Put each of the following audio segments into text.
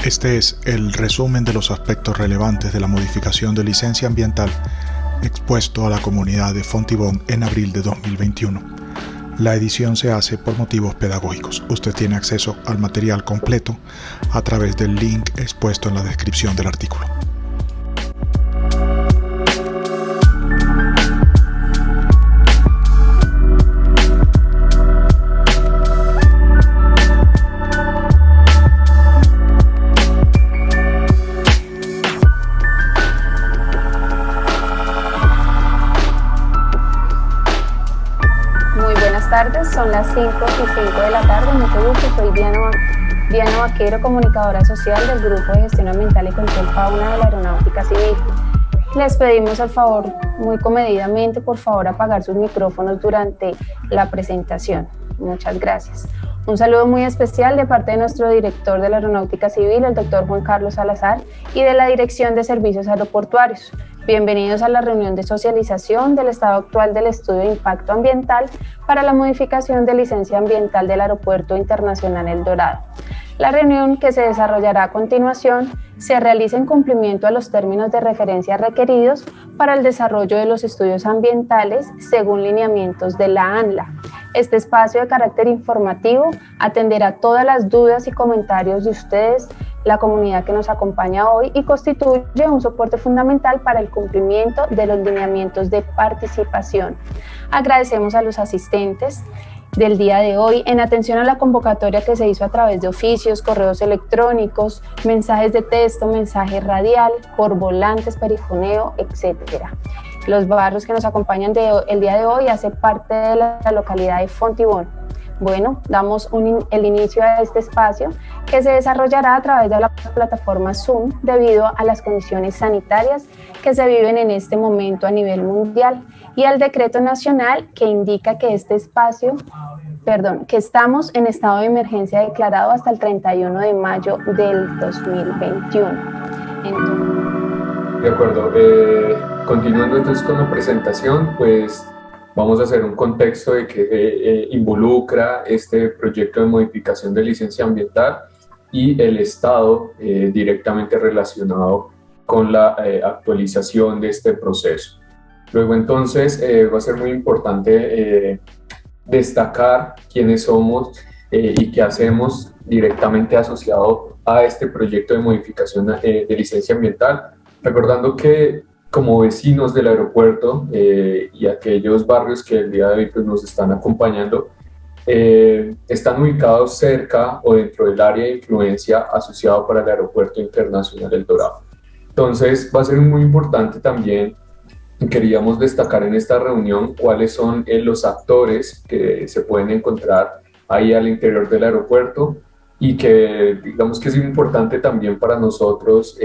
Este es el resumen de los aspectos relevantes de la modificación de licencia ambiental expuesto a la comunidad de Fontibón en abril de 2021. La edición se hace por motivos pedagógicos. Usted tiene acceso al material completo a través del link expuesto en la descripción del artículo. Son las 5:05 de la tarde. Mucho gusto, soy Diana Vaquero, comunicadora social del Grupo de Gestión Ambiental y Control Fauna de la Aeronáutica Civil. Les pedimos al favor, muy comedidamente, por favor, apagar sus micrófonos durante la presentación. Muchas gracias. Un saludo muy especial de parte de nuestro director de la Aeronáutica Civil, el doctor Juan Carlos Salazar, y de la Dirección de Servicios Aeroportuarios. Bienvenidos a la reunión de socialización del estado actual del estudio de impacto ambiental para la modificación de licencia ambiental del Aeropuerto Internacional El Dorado. La reunión, que se desarrollará a continuación, se realiza en cumplimiento a los términos de referencia requeridos para el desarrollo de los estudios ambientales según lineamientos de la ANLA. Este espacio de carácter informativo atenderá todas las dudas y comentarios de ustedes, la comunidad que nos acompaña hoy, y constituye un soporte fundamental para el cumplimiento de los lineamientos de participación. Agradecemos a los asistentes del día de hoy en atención a la convocatoria que se hizo a través de oficios, correos electrónicos, mensajes de texto, mensaje radial, por volantes, perifoneo, etc. Los barrios que nos acompañan el día de hoy hace parte de la localidad de Fontibón. Bueno, damos el inicio a este espacio que se desarrollará a través de la plataforma Zoom debido a las condiciones sanitarias que se viven en este momento a nivel mundial y al decreto nacional que indica que que estamos en estado de emergencia declarado hasta el 31 de mayo del 2021. De acuerdo, continuando entonces con la presentación, pues vamos a hacer un contexto de que involucra este proyecto de modificación de licencia ambiental y el estado directamente relacionado con la actualización de este proceso. Luego entonces va a ser muy importante destacar quiénes somos y qué hacemos directamente asociado a este proyecto de modificación de licencia ambiental, recordando que como vecinos del aeropuerto y aquellos barrios que el día de hoy pues, nos están acompañando, están ubicados cerca o dentro del área de influencia asociado para el Aeropuerto Internacional El Dorado. Entonces va a ser muy importante también, queríamos destacar en esta reunión cuáles son los actores que se pueden encontrar ahí al interior del aeropuerto y que digamos que es importante también para nosotros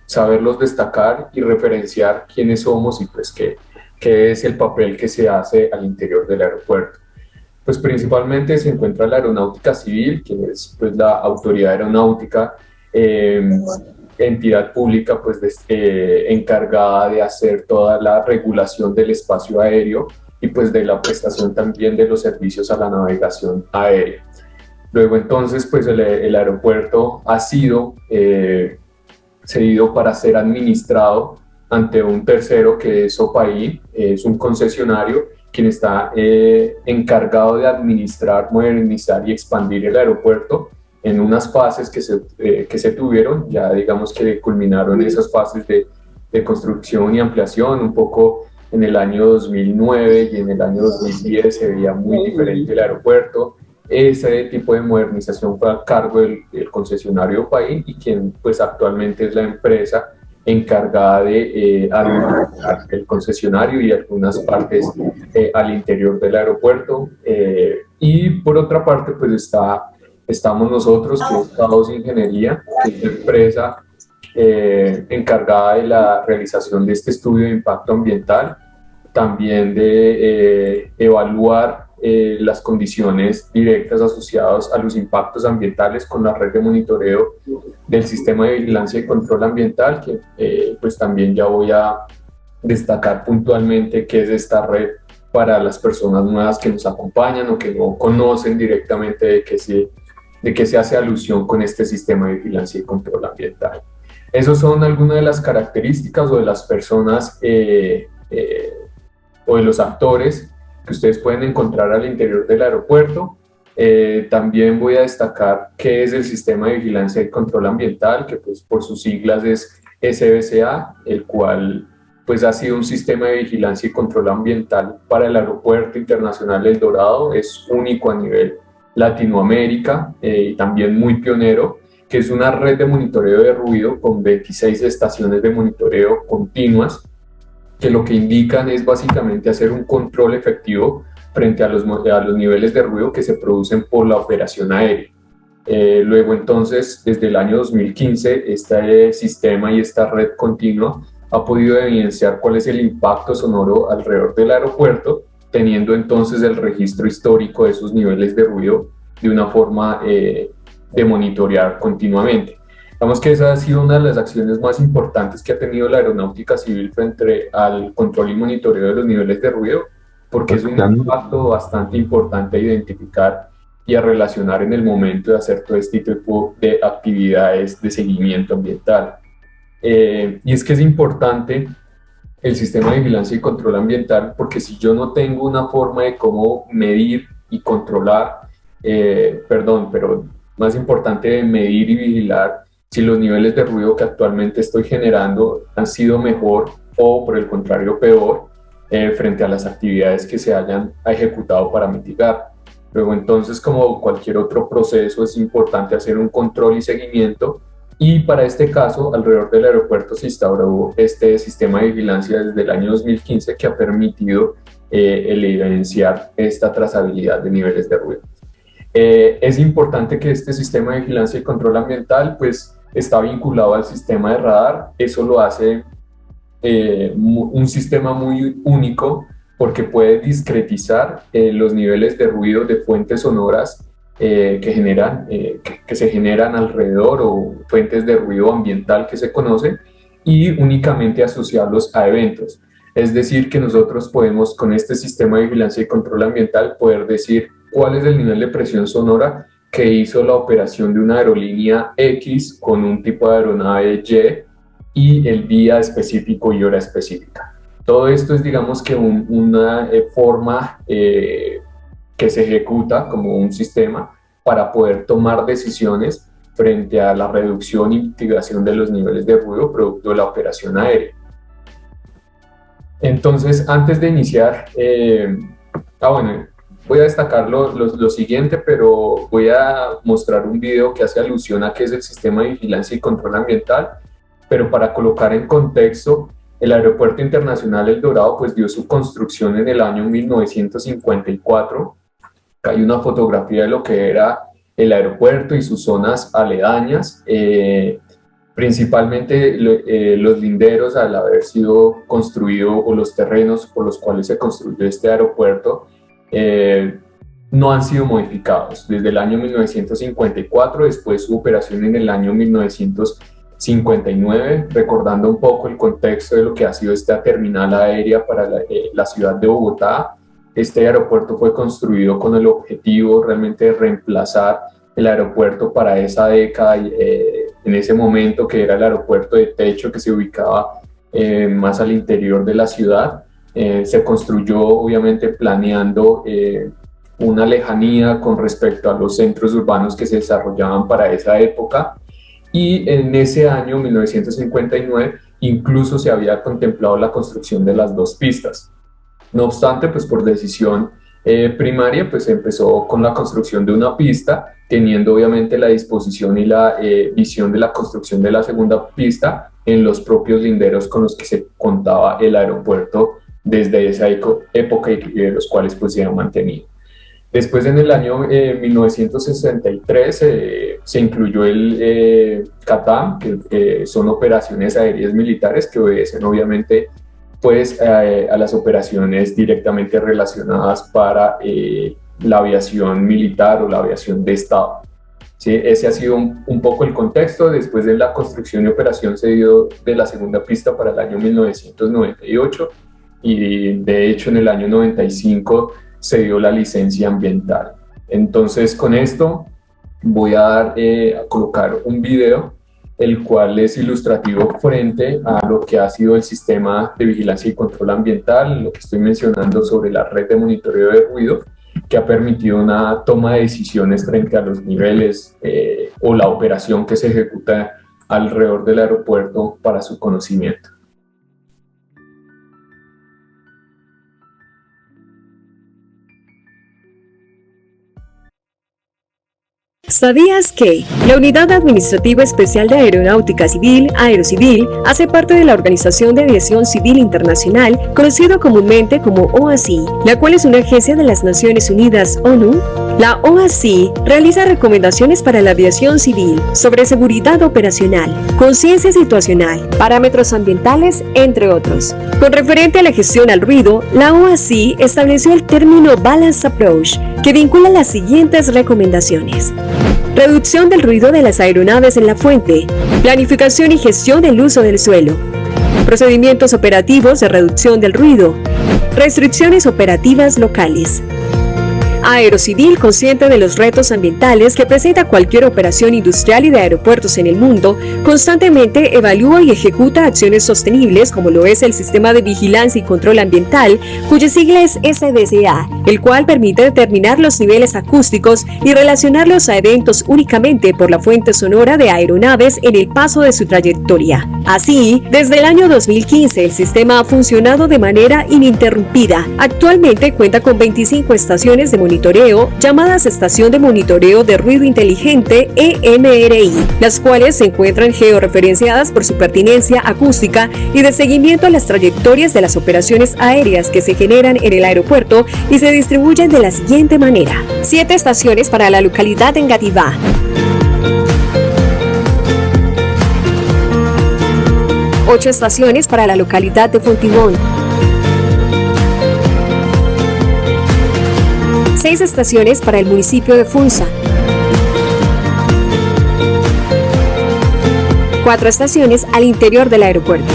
saberlos destacar y referenciar quiénes somos y pues qué es el papel que se hace al interior del aeropuerto. Pues principalmente se encuentra la Aeronáutica Civil, que es pues la autoridad aeronáutica, entidad pública pues encargada de hacer toda la regulación del espacio aéreo y pues de la prestación también de los servicios a la navegación aérea. Luego entonces pues el aeropuerto ha sido cedido para ser administrado ante un tercero que es OPAI, es un concesionario quien está encargado de administrar, modernizar y expandir el aeropuerto en unas fases que se tuvieron, ya digamos que culminaron esas fases de construcción y ampliación, un poco en el año 2009 y en el año 2010 se veía muy diferente el aeropuerto. Ese tipo de modernización fue a cargo del concesionario OPAI y quien pues actualmente es la empresa encargada de administrar el concesionario y algunas partes al interior del aeropuerto. Y por otra parte pues estamos nosotros, que es Caos Ingeniería, que es la empresa encargada de la realización de este estudio de impacto ambiental, también de evaluar las condiciones directas asociadas a los impactos ambientales con la red de monitoreo del sistema de vigilancia y control ambiental, que pues también ya voy a destacar puntualmente qué es esta red para las personas nuevas que nos acompañan o que no conocen directamente de qué de qué se hace alusión con este sistema de vigilancia y control ambiental. Esas son algunas de las características o de las personas o de los actores que ustedes pueden encontrar al interior del aeropuerto. También voy a destacar qué es el sistema de vigilancia y control ambiental, que pues por sus siglas es SBCA, el cual pues ha sido un sistema de vigilancia y control ambiental para el Aeropuerto Internacional El Dorado. Es único a nivel Latinoamérica y también muy pionero, que es una red de monitoreo de ruido con 26 estaciones de monitoreo continuas, que lo que indican es básicamente hacer un control efectivo frente a los niveles de ruido que se producen por la operación aérea. Luego entonces, desde el año 2015, este sistema y esta red continua ha podido evidenciar cuál es el impacto sonoro alrededor del aeropuerto, teniendo entonces el registro histórico de esos niveles de ruido de una forma de monitorear continuamente. Digamos que esa ha sido una de las acciones más importantes que ha tenido la aeronáutica civil frente al control y monitoreo de los niveles de ruido, porque es un impacto bastante importante a identificar y a relacionar en el momento de hacer todo este tipo de actividades de seguimiento ambiental. Y es que es importante el sistema de vigilancia y control ambiental, porque si yo no tengo una forma de cómo medir y controlar, pero más importante de medir y vigilar si los niveles de ruido que actualmente estoy generando han sido mejor o por el contrario peor frente a las actividades que se hayan ejecutado para mitigar. Luego entonces, como cualquier otro proceso, es importante hacer un control y seguimiento, y para este caso alrededor del aeropuerto se instauró este sistema de vigilancia desde el año 2015 que ha permitido el evidenciar esta trazabilidad de niveles de ruido. Es importante que este sistema de vigilancia y control ambiental pues está vinculado al sistema de radar. Eso lo hace un sistema muy único, porque puede discretizar los niveles de ruido de fuentes sonoras que se generan alrededor, o fuentes de ruido ambiental que se conocen, y únicamente asociarlos a eventos. Es decir, que nosotros podemos, con este sistema de vigilancia y control ambiental, poder decir cuál es el nivel de presión sonora que hizo la operación de una aerolínea X con un tipo de aeronave Y el día específico y hora específica. Todo esto es, digamos, que una forma que se ejecuta como un sistema para poder tomar decisiones frente a la reducción y mitigación de los niveles de ruido producto de la operación aérea. Entonces, antes de iniciar, voy a destacar lo siguiente, pero voy a mostrar un video que hace alusión a qué es el sistema de vigilancia y control ambiental, pero para colocar en contexto, el Aeropuerto Internacional El Dorado pues dio su construcción en el año 1954. Hay una fotografía de lo que era el aeropuerto y sus zonas aledañas. Principalmente los linderos, al haber sido construido, o los terrenos por los cuales se construyó este aeropuerto, no han sido modificados desde el año 1954, después su operación en el año 1959, recordando un poco el contexto de lo que ha sido esta terminal aérea para la ciudad de Bogotá. Este aeropuerto fue construido con el objetivo realmente de reemplazar el aeropuerto para esa década, en ese momento, que era el aeropuerto de techo que se ubicaba más al interior de la ciudad. Se construyó obviamente planeando una lejanía con respecto a los centros urbanos que se desarrollaban para esa época, y en ese año 1959 incluso se había contemplado la construcción de las 2 pistas. No obstante, pues por decisión primaria, pues se empezó con la construcción de una pista, teniendo obviamente la disposición y la visión de la construcción de la segunda pista en los propios linderos con los que se contaba el aeropuerto desde esa época, y de los cuales pues se han mantenido. Después, en el año 1963, se incluyó el CATAM, que son operaciones aéreas militares que obedecen obviamente pues, a las operaciones directamente relacionadas para la aviación militar o la aviación de Estado. ¿Sí? Ese ha sido un poco el contexto. Después de la construcción y operación se dio de la segunda pista para el año 1998, y de hecho en el año 95 se dio la licencia ambiental. Entonces, con esto voy a colocar un video, el cual es ilustrativo frente a lo que ha sido el sistema de vigilancia y control ambiental, lo que estoy mencionando sobre la red de monitoreo de ruido, que ha permitido una toma de decisiones frente a los niveles o la operación que se ejecuta alrededor del aeropuerto para su conocimiento. ¿Sabías que la Unidad Administrativa Especial de Aeronáutica Civil, Aerocivil, hace parte de la Organización de Aviación Civil Internacional, conocido comúnmente como OACI, la cual es una agencia de las Naciones Unidas, ONU? La OACI realiza recomendaciones para la aviación civil sobre seguridad operacional, conciencia situacional, parámetros ambientales, entre otros. Con referente a la gestión al ruido, la OACI estableció el término Balanced Approach, que vincula las siguientes recomendaciones: reducción del ruido de las aeronaves en la fuente, planificación y gestión del uso del suelo, procedimientos operativos de reducción del ruido, restricciones operativas locales. Aerocivil, consciente de los retos ambientales que presenta cualquier operación industrial y de aeropuertos en el mundo, constantemente evalúa y ejecuta acciones sostenibles como lo es el Sistema de Vigilancia y Control Ambiental, cuya sigla es SDCA, el cual permite determinar los niveles acústicos y relacionarlos a eventos únicamente por la fuente sonora de aeronaves en el paso de su trayectoria. Así, desde el año 2015 el sistema ha funcionado de manera ininterrumpida. Actualmente cuenta con 25 estaciones de monitoreo llamadas Estación de Monitoreo de Ruido Inteligente EMRI, las cuales se encuentran georreferenciadas por su pertinencia acústica y de seguimiento a las trayectorias de las operaciones aéreas que se generan en el aeropuerto y se distribuyen de la siguiente manera: 7 estaciones para la localidad de Engativá, 8 estaciones para la localidad de Fontibón, 6 estaciones para el municipio de Funza, 4 estaciones al interior del aeropuerto.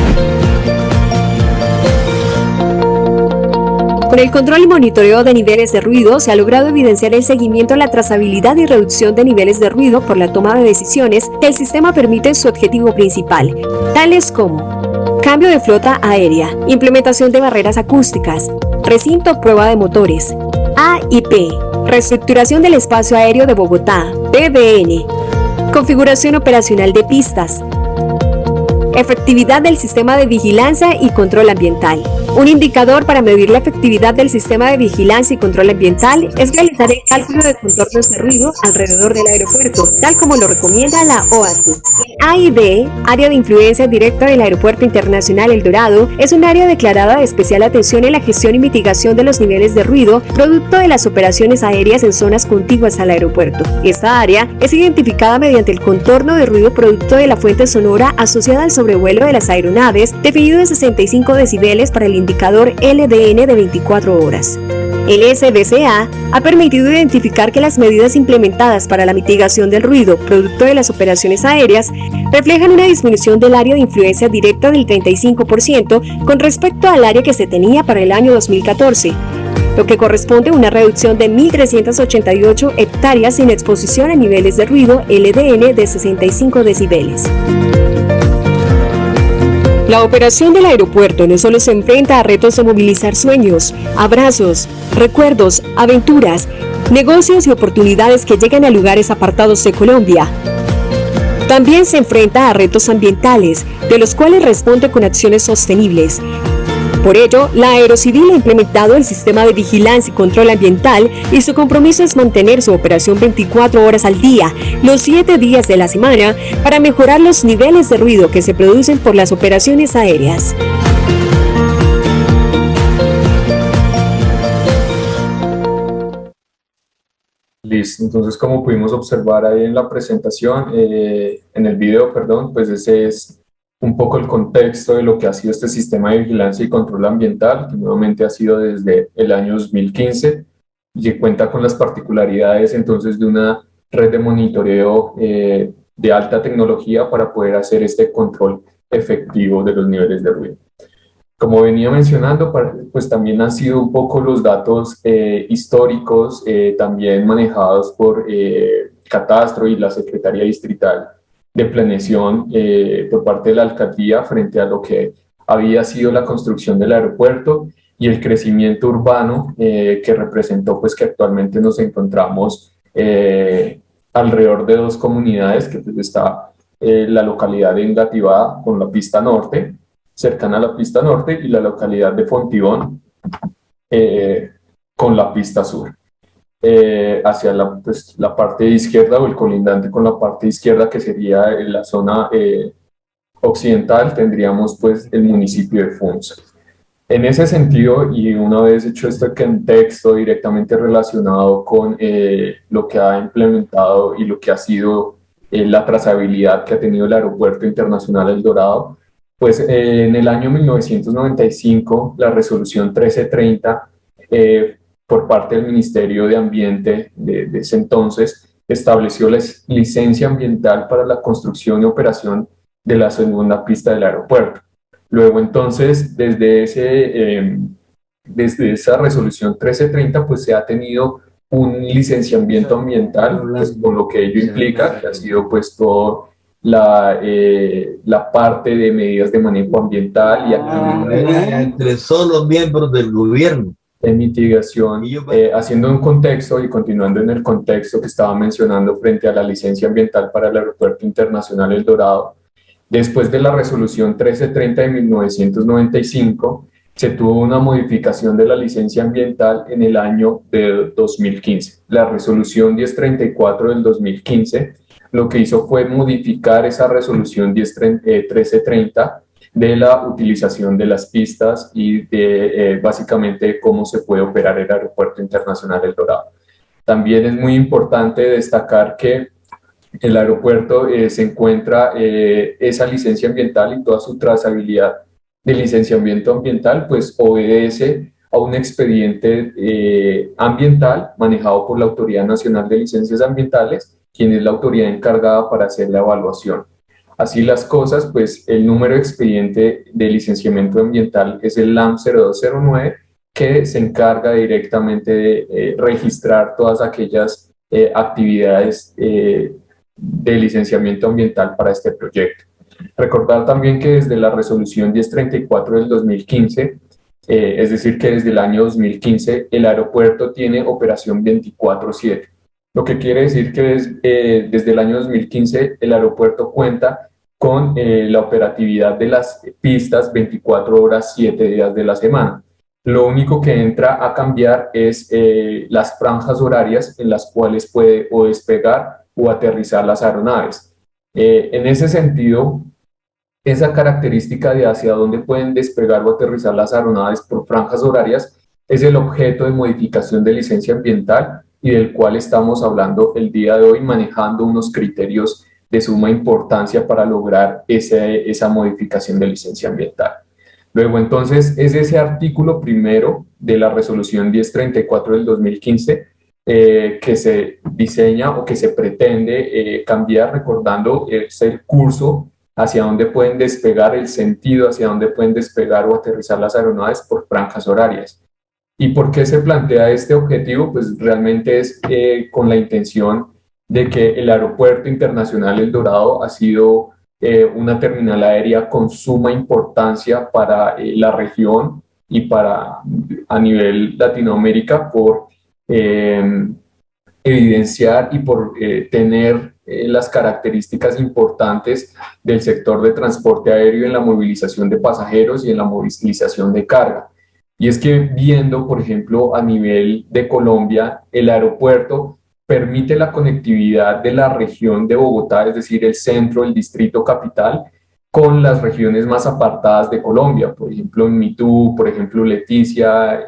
Con el control y monitoreo de niveles de ruido se ha logrado evidenciar el seguimiento, la trazabilidad y reducción de niveles de ruido por la toma de decisiones que el sistema permite en su objetivo principal, tales como cambio de flota aérea, implementación de barreras acústicas, recinto prueba de motores, AIP, reestructuración del espacio aéreo de Bogotá, PBN, configuración operacional de pistas, efectividad del sistema de vigilancia y control ambiental. Un indicador para medir la efectividad del sistema de vigilancia y control ambiental es realizar el cálculo de contornos de ruido alrededor del aeropuerto, tal como lo recomienda la OACI. El AID, Área de Influencia Directa del Aeropuerto Internacional El Dorado, es un área declarada de especial atención en la gestión y mitigación de los niveles de ruido producto de las operaciones aéreas en zonas contiguas al aeropuerto. Esta área es identificada mediante el contorno de ruido producto de la fuente sonora asociada al sobrevuelo de las aeronaves, definido en 65 decibeles para el indicador LDN de 24 horas. El SDCA ha permitido identificar que las medidas implementadas para la mitigación del ruido producto de las operaciones aéreas reflejan una disminución del área de influencia directa del 35% con respecto al área que se tenía para el año 2014, lo que corresponde a una reducción de 1.388 hectáreas sin exposición a niveles de ruido LDN de 65 decibeles. La operación del aeropuerto no solo se enfrenta a retos de movilizar sueños, abrazos, recuerdos, aventuras, negocios y oportunidades que llegan a lugares apartados de Colombia. También se enfrenta a retos ambientales, de los cuales responde con acciones sostenibles. Por ello, la Aerocivil ha implementado el sistema de vigilancia y control ambiental y su compromiso es mantener su operación 24 horas al día, los 7 días de la semana, para mejorar los niveles de ruido que se producen por las operaciones aéreas. Listo, entonces como pudimos observar ahí en la presentación, en el video, perdón, pues ese es un poco el contexto de lo que ha sido este sistema de vigilancia y control ambiental, que nuevamente ha sido desde el año 2015 y que cuenta con las particularidades entonces de una red de monitoreo de alta tecnología para poder hacer este control efectivo de los niveles de ruido. Como venía mencionando, pues también han sido un poco los datos históricos también manejados por Catastro y la Secretaría Distrital de Planeación por parte de la alcaldía frente a lo que había sido la construcción del aeropuerto y el crecimiento urbano que representó pues que actualmente nos encontramos alrededor de dos comunidades, que pues, está la localidad de Engativá con la pista norte, cercana a la pista norte, y la localidad de Fontibón con la pista sur. Hacia pues, la parte izquierda o el colindante con la parte izquierda, que sería la zona occidental, tendríamos pues el municipio de Funza. En ese sentido, y una vez hecho este contexto directamente relacionado con lo que ha implementado y lo que ha sido la trazabilidad que ha tenido el Aeropuerto Internacional El Dorado, pues en el año 1995 la resolución 1330 por parte del Ministerio de Ambiente de ese entonces estableció la licencia ambiental para la construcción y operación de la segunda pista del aeropuerto. Luego entonces, desde esa resolución 1330, pues se ha tenido un licenciamiento ambiental, pues, con lo que ello implica, que ha sido pues todo la parte de medidas de manejo ambiental y entre solo miembros del gobierno de mitigación, haciendo un contexto y continuando en el contexto que estaba mencionando frente a la licencia ambiental para el Aeropuerto Internacional El Dorado. Después de la resolución 1330 de 1995, se tuvo una modificación de la licencia ambiental en el año de 2015. La resolución 1034 del 2015 lo que hizo fue modificar esa resolución 1330 de la utilización de las pistas y de básicamente cómo se puede operar el Aeropuerto Internacional El Dorado. También es muy importante destacar que el aeropuerto se encuentra esa licencia ambiental y toda su trazabilidad de licenciamiento ambiental, pues obedece a un expediente ambiental manejado por la Autoridad Nacional de Licencias Ambientales, quien es la autoridad encargada para hacer la evaluación. Así las cosas, pues el número de expediente de licenciamiento ambiental es el LAM 0209, que se encarga directamente de registrar todas aquellas actividades de licenciamiento ambiental para este proyecto. Recordar también que desde la resolución 1034 del 2015, es decir, que desde el año 2015 el aeropuerto tiene operación 24/7. Lo que quiere decir que desde el año 2015 el aeropuerto cuenta con la operatividad de las pistas 24 horas, 7 días de la semana. Lo único que entra a cambiar es las franjas horarias en las cuales puede o despegar o aterrizar las aeronaves. En ese sentido, esa característica de hacia dónde pueden despegar o aterrizar las aeronaves por franjas horarias es el objeto de modificación de licencia ambiental y del cual estamos hablando el día de hoy, manejando unos criterios de suma importancia para lograr esa modificación de licencia ambiental. Luego, entonces, es ese artículo primero de la resolución 1034 del 2015 que se diseña o que se pretende cambiar, recordando el curso hacia dónde pueden despegar, el sentido hacia dónde pueden despegar o aterrizar las aeronaves por franjas horarias. ¿Y por qué se plantea este objetivo? Pues realmente es con la intención de que el Aeropuerto Internacional El Dorado ha sido una terminal aérea con suma importancia para la región y para a nivel Latinoamérica por evidenciar y por tener las características importantes del sector de transporte aéreo en la movilización de pasajeros y en la movilización de carga. Y es que viendo, por ejemplo, a nivel de Colombia, el aeropuerto permite la conectividad de la región de Bogotá, es decir, el centro, el distrito capital, con las regiones más apartadas de Colombia, por ejemplo, en Mitú, por ejemplo, Leticia,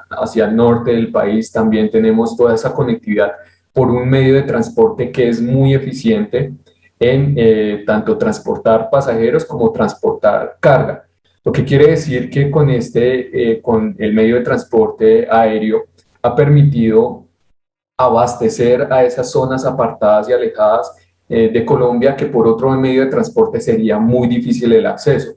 hacia el norte del país también tenemos toda esa conectividad por un medio de transporte que es muy eficiente en tanto transportar pasajeros como transportar carga. Lo que quiere decir que con el medio de transporte aéreo ha permitido abastecer a esas zonas apartadas y alejadas de Colombia que por otro medio de transporte sería muy difícil el acceso.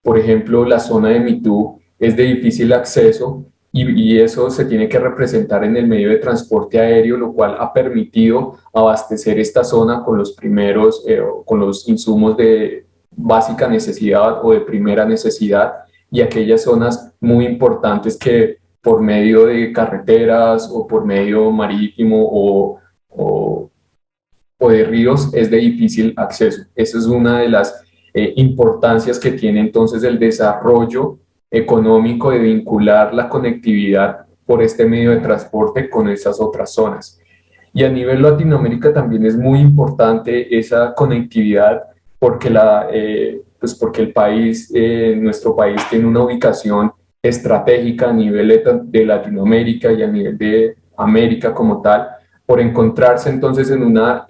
Por ejemplo, la zona de Mitú es de difícil acceso y eso se tiene que representar en el medio de transporte aéreo, lo cual ha permitido abastecer esta zona con los primeros, con los insumos de básica necesidad o de primera necesidad, y aquellas zonas muy importantes que por medio de carreteras o por medio marítimo o de ríos es de difícil acceso. Esa es una de las importancias que tiene entonces el desarrollo económico de vincular la conectividad por este medio de transporte con esas otras zonas. Y a nivel Latinoamérica también es muy importante esa conectividad porque, pues porque el país, nuestro país tiene una ubicación estratégica a nivel de Latinoamérica y a nivel de América como tal, por encontrarse entonces en una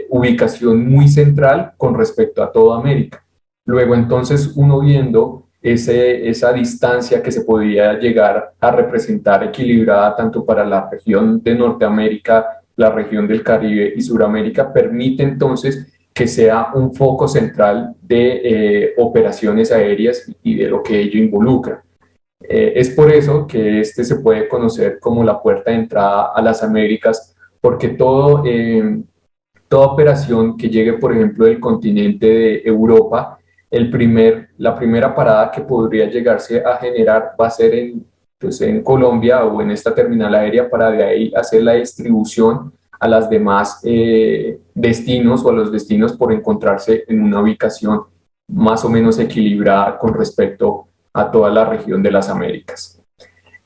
ubicación muy central con respecto a toda América. Luego entonces uno viendo esa distancia que se podía llegar a representar equilibrada tanto para la región de Norteamérica, la región del Caribe y Suramérica, permite entonces que sea un foco central de operaciones aéreas y de lo que ello involucra. Es por eso que este se puede conocer como la puerta de entrada a las Américas, porque toda operación que llegue, por ejemplo, del continente de Europa, la primera parada que podría llegarse a generar va a ser pues en Colombia o en esta terminal aérea, para de ahí hacer la distribución a las demás destinos o a los destinos por encontrarse en una ubicación más o menos equilibrada con respecto a toda la región de las Américas.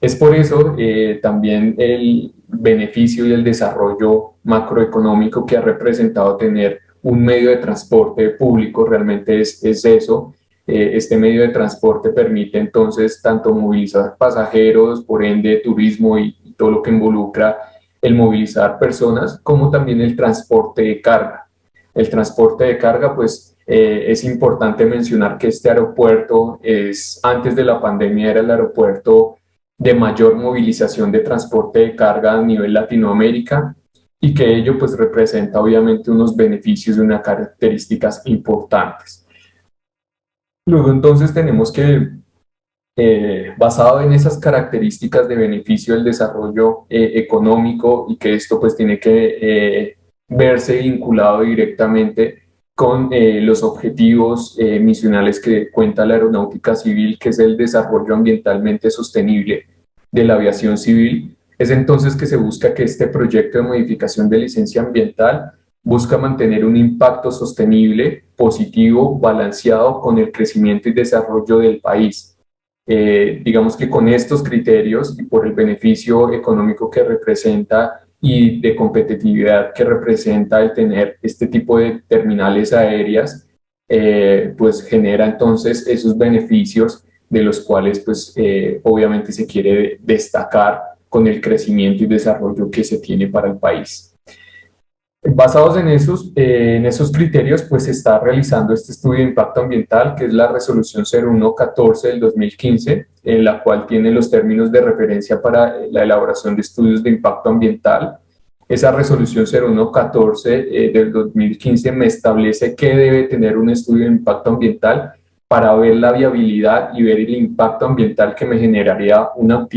Es por eso también el beneficio y el desarrollo macroeconómico que ha representado tener un medio de transporte público, realmente es eso. Este medio de transporte permite entonces tanto movilizar pasajeros, por ende turismo y todo lo que involucra el movilizar personas, como también el transporte de carga. El transporte de carga, pues es importante mencionar que este aeropuerto antes de la pandemia era el aeropuerto de mayor movilización de transporte de carga a nivel Latinoamérica, y que ello pues representa obviamente unos beneficios y unas características importantes. Luego entonces tenemos que, basado en esas características de beneficio del desarrollo económico, y que esto pues tiene que verse vinculado directamente con los objetivos misionales que cuenta la aeronáutica civil, que es el desarrollo ambientalmente sostenible de la aviación civil, es entonces que se busca que este proyecto de modificación de licencia ambiental busca mantener un impacto sostenible, positivo, balanceado con el crecimiento y desarrollo del país. Digamos que con estos criterios y por el beneficio económico que representa y de competitividad que representa el tener este tipo de terminales aéreas, pues genera entonces esos beneficios de los cuales pues obviamente se quiere destacar con el crecimiento y desarrollo que se tiene para el país. Basados en esos criterios, pues se está realizando este estudio de impacto ambiental, que es la resolución 0114 del 2015, en la cual tiene los términos de referencia para la elaboración de estudios de impacto ambiental. Esa resolución 0114 del 2015 me establece que debe tener un estudio de impacto ambiental para ver la viabilidad y ver el impacto ambiental que me generaría una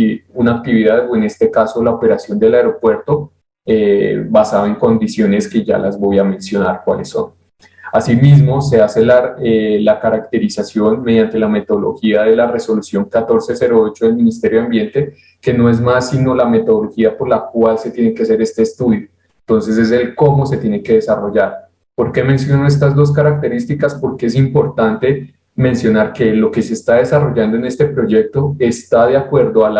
actividad, o en este caso la operación del aeropuerto, basado en condiciones que ya las voy a mencionar cuáles son. Asimismo, se hace la caracterización mediante la metodología de la resolución 1408 del Ministerio de Ambiente, que no es más sino la metodología por la cual se tiene que hacer este estudio. Entonces es el cómo se tiene que desarrollar. ¿Por qué menciono estas dos características? Porque es importante mencionar que lo que se está desarrollando en este proyecto está de acuerdo a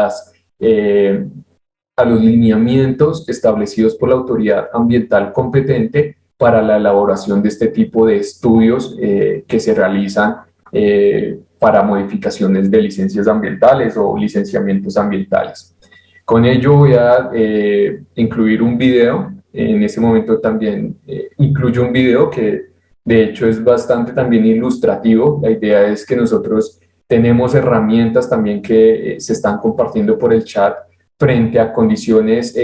los lineamientos establecidos por la autoridad ambiental competente para la elaboración de este tipo de estudios que se realizan para modificaciones de licencias ambientales o licenciamientos ambientales. Con ello voy a incluir un video. En ese momento también incluyo un video que de hecho es bastante también ilustrativo. La idea es que nosotros tenemos herramientas también que se están compartiendo por el chat frente a condiciones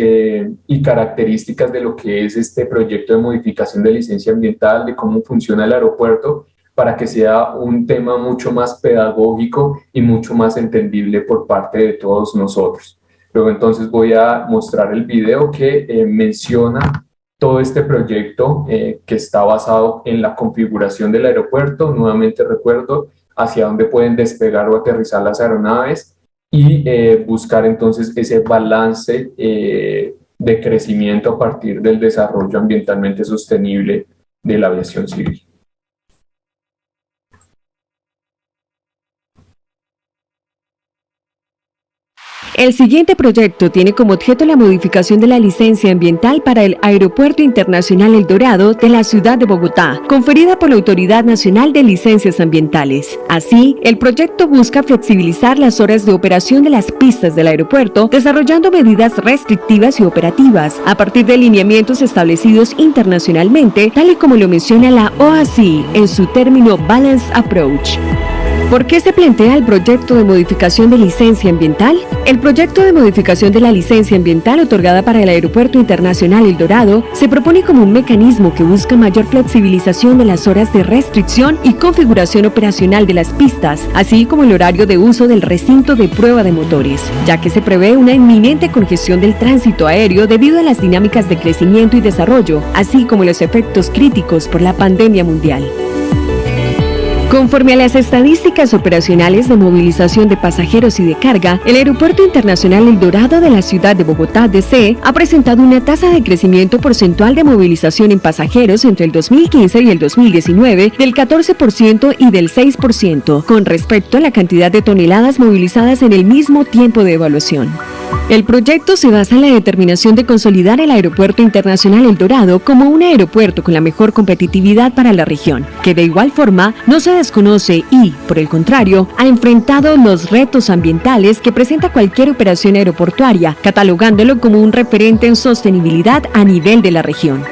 y características de lo que es este proyecto de modificación de licencia ambiental, de cómo funciona el aeropuerto, para que sea un tema mucho más pedagógico y mucho más entendible por parte de todos nosotros. Luego entonces voy a mostrar el video que menciona todo este proyecto que está basado en la configuración del aeropuerto. Nuevamente recuerdo hacia dónde pueden despegar o aterrizar las aeronaves y buscar entonces ese balance de crecimiento a partir del desarrollo ambientalmente sostenible de la aviación civil. El siguiente proyecto tiene como objeto la modificación de la licencia ambiental para el Aeropuerto Internacional El Dorado de la ciudad de Bogotá, conferida por la Autoridad Nacional de Licencias Ambientales. Así, el proyecto busca flexibilizar las horas de operación de las pistas del aeropuerto, desarrollando medidas restrictivas y operativas a partir de lineamientos establecidos internacionalmente, tal y como lo menciona la OACI en su término Balanced Approach. ¿Por qué se plantea el proyecto de modificación de licencia ambiental? El proyecto de modificación de la licencia ambiental otorgada para el Aeropuerto Internacional El Dorado se propone como un mecanismo que busca mayor flexibilización de las horas de restricción y configuración operacional de las pistas, así como el horario de uso del recinto de prueba de motores, ya que se prevé una inminente congestión del tránsito aéreo debido a las dinámicas de crecimiento y desarrollo, así como los efectos críticos por la pandemia mundial. Conforme a las estadísticas operacionales de movilización de pasajeros y de carga, el Aeropuerto Internacional El Dorado de la ciudad de Bogotá, D.C., ha presentado una tasa de crecimiento porcentual de movilización en pasajeros entre el 2015 y el 2019 del 14% y del 6%, con respecto a la cantidad de toneladas movilizadas en el mismo tiempo de evaluación. El proyecto se basa en la determinación de consolidar el Aeropuerto Internacional El Dorado como un aeropuerto con la mejor competitividad para la región, que de igual forma no se desconoce y, por el contrario, ha enfrentado los retos ambientales que presenta cualquier operación aeroportuaria, catalogándolo como un referente en sostenibilidad a nivel de la región.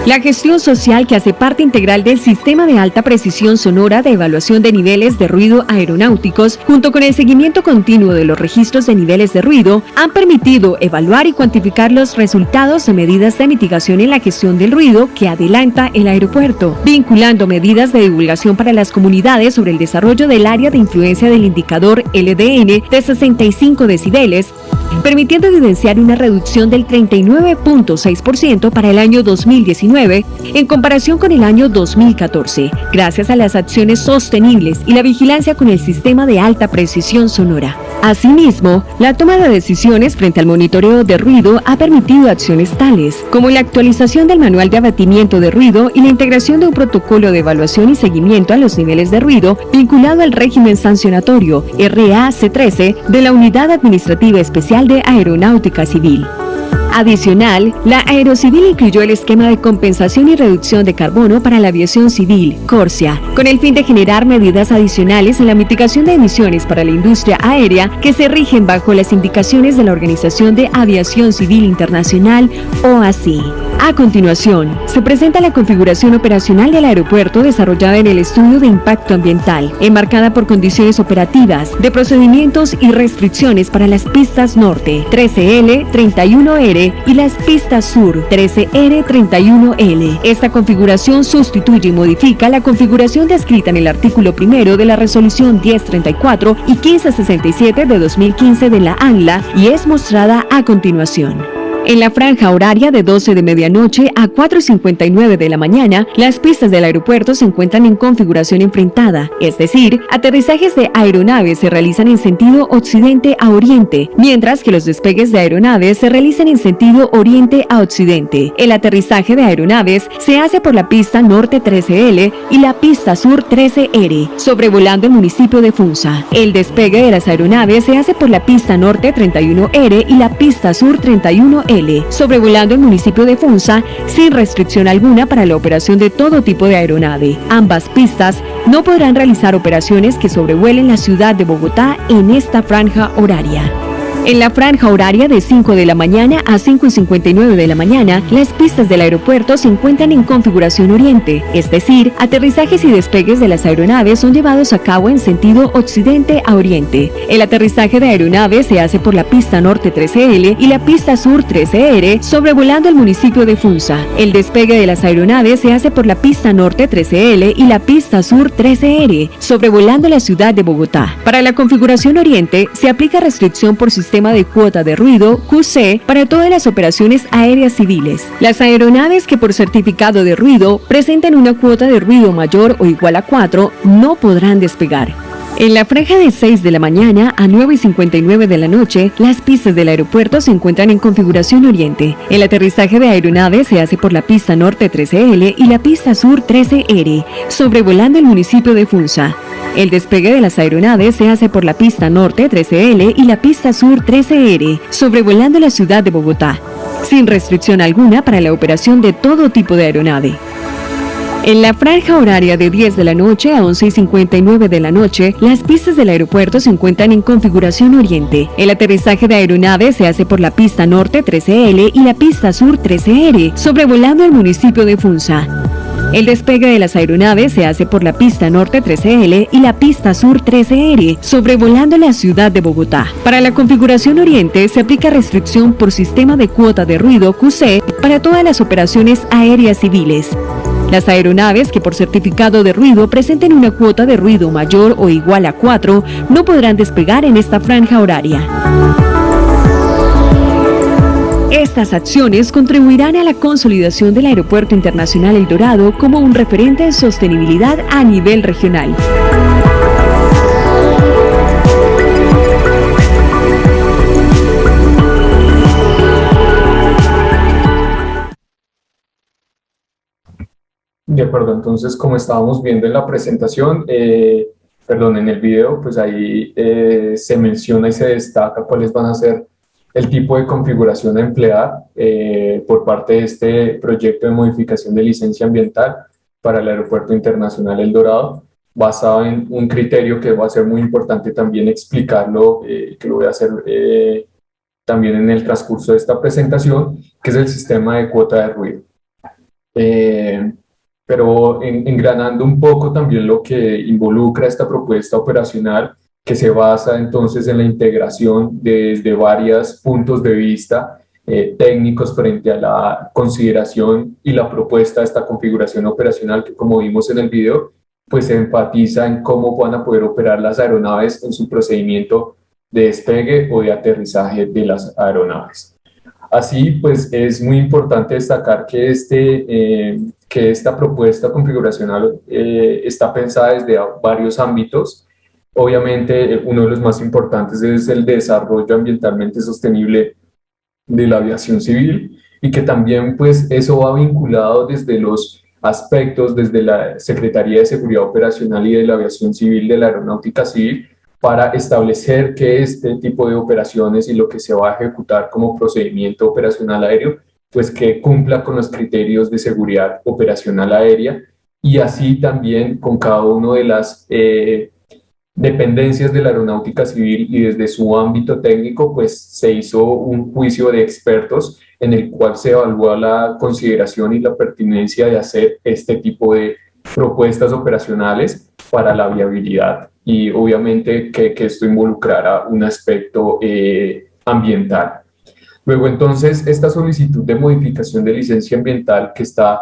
La gestión social, que hace parte integral del Sistema de Alta Precisión Sonora de Evaluación de Niveles de Ruido Aeronáuticos, junto con el seguimiento continuo de los registros de niveles de ruido, han permitido evaluar y cuantificar los resultados de medidas de mitigación en la gestión del ruido que adelanta el aeropuerto, vinculando medidas de divulgación para las comunidades sobre el desarrollo del área de influencia del indicador LDN de 65 decibeles, permitiendo evidenciar una reducción del 39.6% para el año 2019 en comparación con el año 2014, gracias a las acciones sostenibles y la vigilancia con el sistema de alta precisión sonora. Asimismo, la toma de decisiones frente al monitoreo de ruido ha permitido acciones tales como la actualización del manual de abatimiento de ruido y la integración de un protocolo de evaluación y seguimiento a los niveles de ruido vinculado al régimen sancionatorio RAC-13 de la Unidad Administrativa Especial de Aeronáutica Civil. Adicional, la Aerocivil incluyó el esquema de compensación y reducción de carbono para la aviación civil, CORSIA, con el fin de generar medidas adicionales en la mitigación de emisiones para la industria aérea que se rigen bajo las indicaciones de la Organización de Aviación Civil Internacional, OACI. A continuación, se presenta la configuración operacional del aeropuerto desarrollada en el estudio de impacto ambiental, enmarcada por condiciones operativas, de procedimientos y restricciones para las pistas norte, 13L, 31R y las pistas sur, 13R, 31L. Esta configuración sustituye y modifica la configuración descrita en el artículo 1 de la resolución 1034 y 1567 de 2015 de la ANLA y es mostrada a continuación. En la franja horaria de 12 de medianoche a 4:59 de la mañana, las pistas del aeropuerto se encuentran en configuración enfrentada, es decir, aterrizajes de aeronaves se realizan en sentido occidente a oriente, mientras que los despegues de aeronaves se realizan en sentido oriente a occidente. El aterrizaje de aeronaves se hace por la pista norte 13L y la pista sur 13R, sobrevolando el municipio de Funza. El despegue de las aeronaves se hace por la pista norte 31R y la pista sur 31L, sobrevolando el municipio de Funza sin restricción alguna para la operación de todo tipo de aeronave. Ambas pistas no podrán realizar operaciones que sobrevuelen la ciudad de Bogotá en esta franja horaria. En la franja horaria de 5 de la mañana a 5:59 de la mañana, las pistas del aeropuerto se encuentran en configuración oriente, es decir, aterrizajes y despegues de las aeronaves son llevados a cabo en sentido occidente a oriente. El aterrizaje de aeronaves se hace por la pista norte 13L y la pista sur 13R, sobrevolando el municipio de Funza. El despegue de las aeronaves se hace por la pista norte 13L y la pista sur 13R, sobrevolando la ciudad de Bogotá. Para la configuración oriente, se aplica restricción por sistema de cuota de ruido QC para todas las operaciones aéreas civiles. Las aeronaves que por certificado de ruido presenten una cuota de ruido mayor o igual a 4 no podrán despegar. En la franja de 6 de la mañana a 9:59 de la noche, las pistas del aeropuerto se encuentran en configuración oriente. El aterrizaje de aeronaves se hace por la pista norte 13L y la pista sur 13R, sobrevolando el municipio de Funza. El despegue de las aeronaves se hace por la pista norte 13L y la pista sur 13R, sobrevolando la ciudad de Bogotá, sin restricción alguna para la operación de todo tipo de aeronave. En la franja horaria de 10 de la noche a 11:59 de la noche, las pistas del aeropuerto se encuentran en configuración oriente. El aterrizaje de aeronaves se hace por la pista norte 13L y la pista sur 13R, sobrevolando el municipio de Funza. El despegue de las aeronaves se hace por la pista norte 13L y la pista sur 13R, sobrevolando la ciudad de Bogotá. Para la configuración oriente se aplica restricción por sistema de cuota de ruido QC para todas las operaciones aéreas civiles. Las aeronaves que por certificado de ruido presenten una cuota de ruido mayor o igual a 4 no podrán despegar en esta franja horaria. Estas acciones contribuirán a la consolidación del Aeropuerto Internacional El Dorado como un referente en sostenibilidad a nivel regional. De acuerdo, entonces como estábamos viendo en la presentación, en el video, pues ahí se menciona y se destaca cuáles van a ser el tipo de configuración a emplear por parte de este proyecto de modificación de licencia ambiental para el Aeropuerto Internacional El Dorado, basado en un criterio que va a ser muy importante también explicarlo, que lo voy a hacer también en el transcurso de esta presentación, que es el sistema de cuota de ruido. Pero engranando un poco también lo que involucra esta propuesta operacional, que se basa entonces en la integración desde varios puntos de vista técnicos frente a la consideración y la propuesta de esta configuración operacional que, como vimos en el video, pues se enfatiza en cómo van a poder operar las aeronaves en su procedimiento de despegue o de aterrizaje de las aeronaves. Así, pues es muy importante destacar que, esta propuesta configuracional está pensada desde varios ámbitos. Obviamente, uno de los más importantes es el desarrollo ambientalmente sostenible de la aviación civil y que también pues eso va vinculado desde los aspectos, desde la Secretaría de Seguridad Operacional y de la Aviación Civil de la Aeronáutica Civil, para establecer que este tipo de operaciones y lo que se va a ejecutar como procedimiento operacional aéreo, pues que cumpla con los criterios de seguridad operacional aérea y así también con cada uno de las dependencias de la Aeronáutica Civil y desde su ámbito técnico, pues se hizo un juicio de expertos en el cual se evaluó la consideración y la pertinencia de hacer este tipo de propuestas operacionales para la viabilidad y obviamente que esto involucrara un aspecto ambiental. Luego entonces esta solicitud de modificación de licencia ambiental que está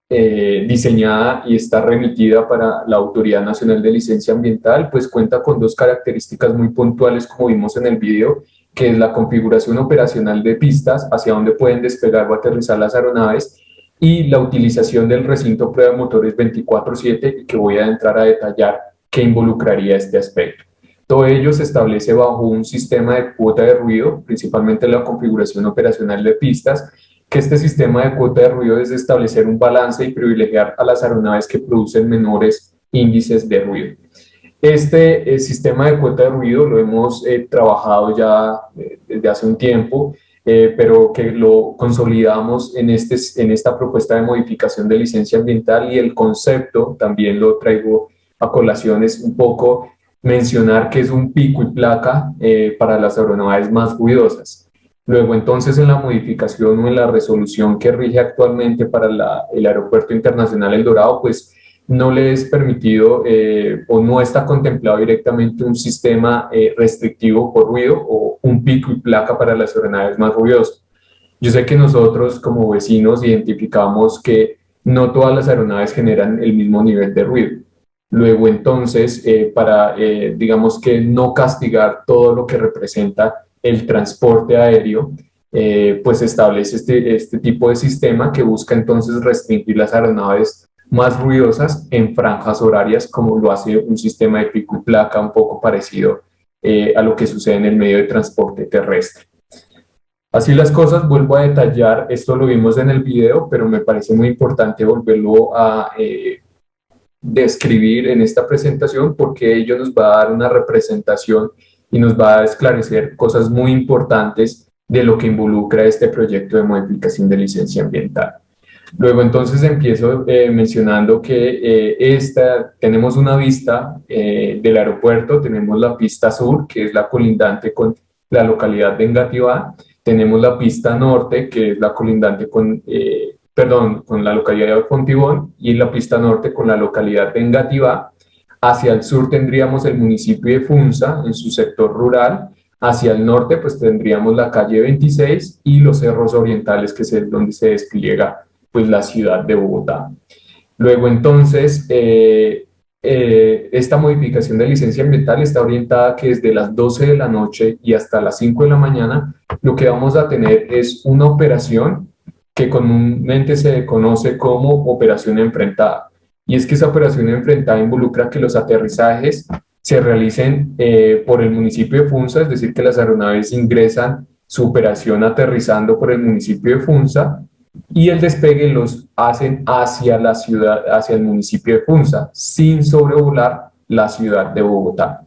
diseñada y está remitida para la Autoridad Nacional de Licencia Ambiental, pues cuenta con dos características muy puntuales como vimos en el video, que es la configuración operacional de pistas hacia donde pueden despegar o aterrizar las aeronaves y la utilización del recinto prueba de motores 24/7 y que voy a entrar a detallar qué involucraría este aspecto. Todo ello se establece bajo un sistema de cuota de ruido, principalmente la configuración operacional de pistas, que este sistema de cuota de ruido es establecer un balance y privilegiar a las aeronaves que producen menores índices de ruido. Este sistema de cuota de ruido lo hemos trabajado ya desde hace un tiempo, pero que lo consolidamos en esta propuesta de modificación de licencia ambiental y el concepto también lo traigo a colación, es un poco mencionar que es un pico y placa para las aeronaves más ruidosas. Luego, entonces, en la modificación o en la resolución que rige actualmente para el Aeropuerto Internacional El Dorado, pues no le es permitido o no está contemplado directamente un sistema restrictivo por ruido o un pico y placa para las aeronaves más ruidosas. Yo sé que nosotros como vecinos identificamos que no todas las aeronaves generan el mismo nivel de ruido. Luego, entonces, digamos que no castigar todo lo que representa el transporte aéreo, pues establece este tipo de sistema que busca entonces restringir las aeronaves más ruidosas en franjas horarias, como lo hace un sistema de pico y placa un poco parecido a lo que sucede en el medio de transporte terrestre. Así las cosas, vuelvo a detallar, esto lo vimos en el video, pero me parece muy importante volverlo a describir en esta presentación porque ello nos va a dar una representación y nos va a esclarecer cosas muy importantes de lo que involucra este proyecto de modificación de licencia ambiental. Luego entonces empiezo mencionando que tenemos una vista del aeropuerto, tenemos la pista sur, que es la colindante con la localidad de Engativá, tenemos la pista norte, que es la colindante con la localidad de Fontibón, y la pista norte con la localidad de Engativá. Hacia el sur tendríamos el municipio de Funza en su sector rural. Hacia el norte pues tendríamos la calle 26 y los cerros orientales, que es donde se despliega pues la ciudad de Bogotá. Luego entonces esta modificación de licencia ambiental está orientada a que desde las 12 de la noche y hasta las 5 de la mañana lo que vamos a tener es una operación que comúnmente se conoce como operación enfrentada. Y es que esa operación enfrentada involucra que los aterrizajes se realicen por el municipio de Funza, es decir, que las aeronaves ingresan su operación aterrizando por el municipio de Funza y el despegue los hacen hacia la ciudad, hacia el municipio de Funza, sin sobrevolar la ciudad de Bogotá.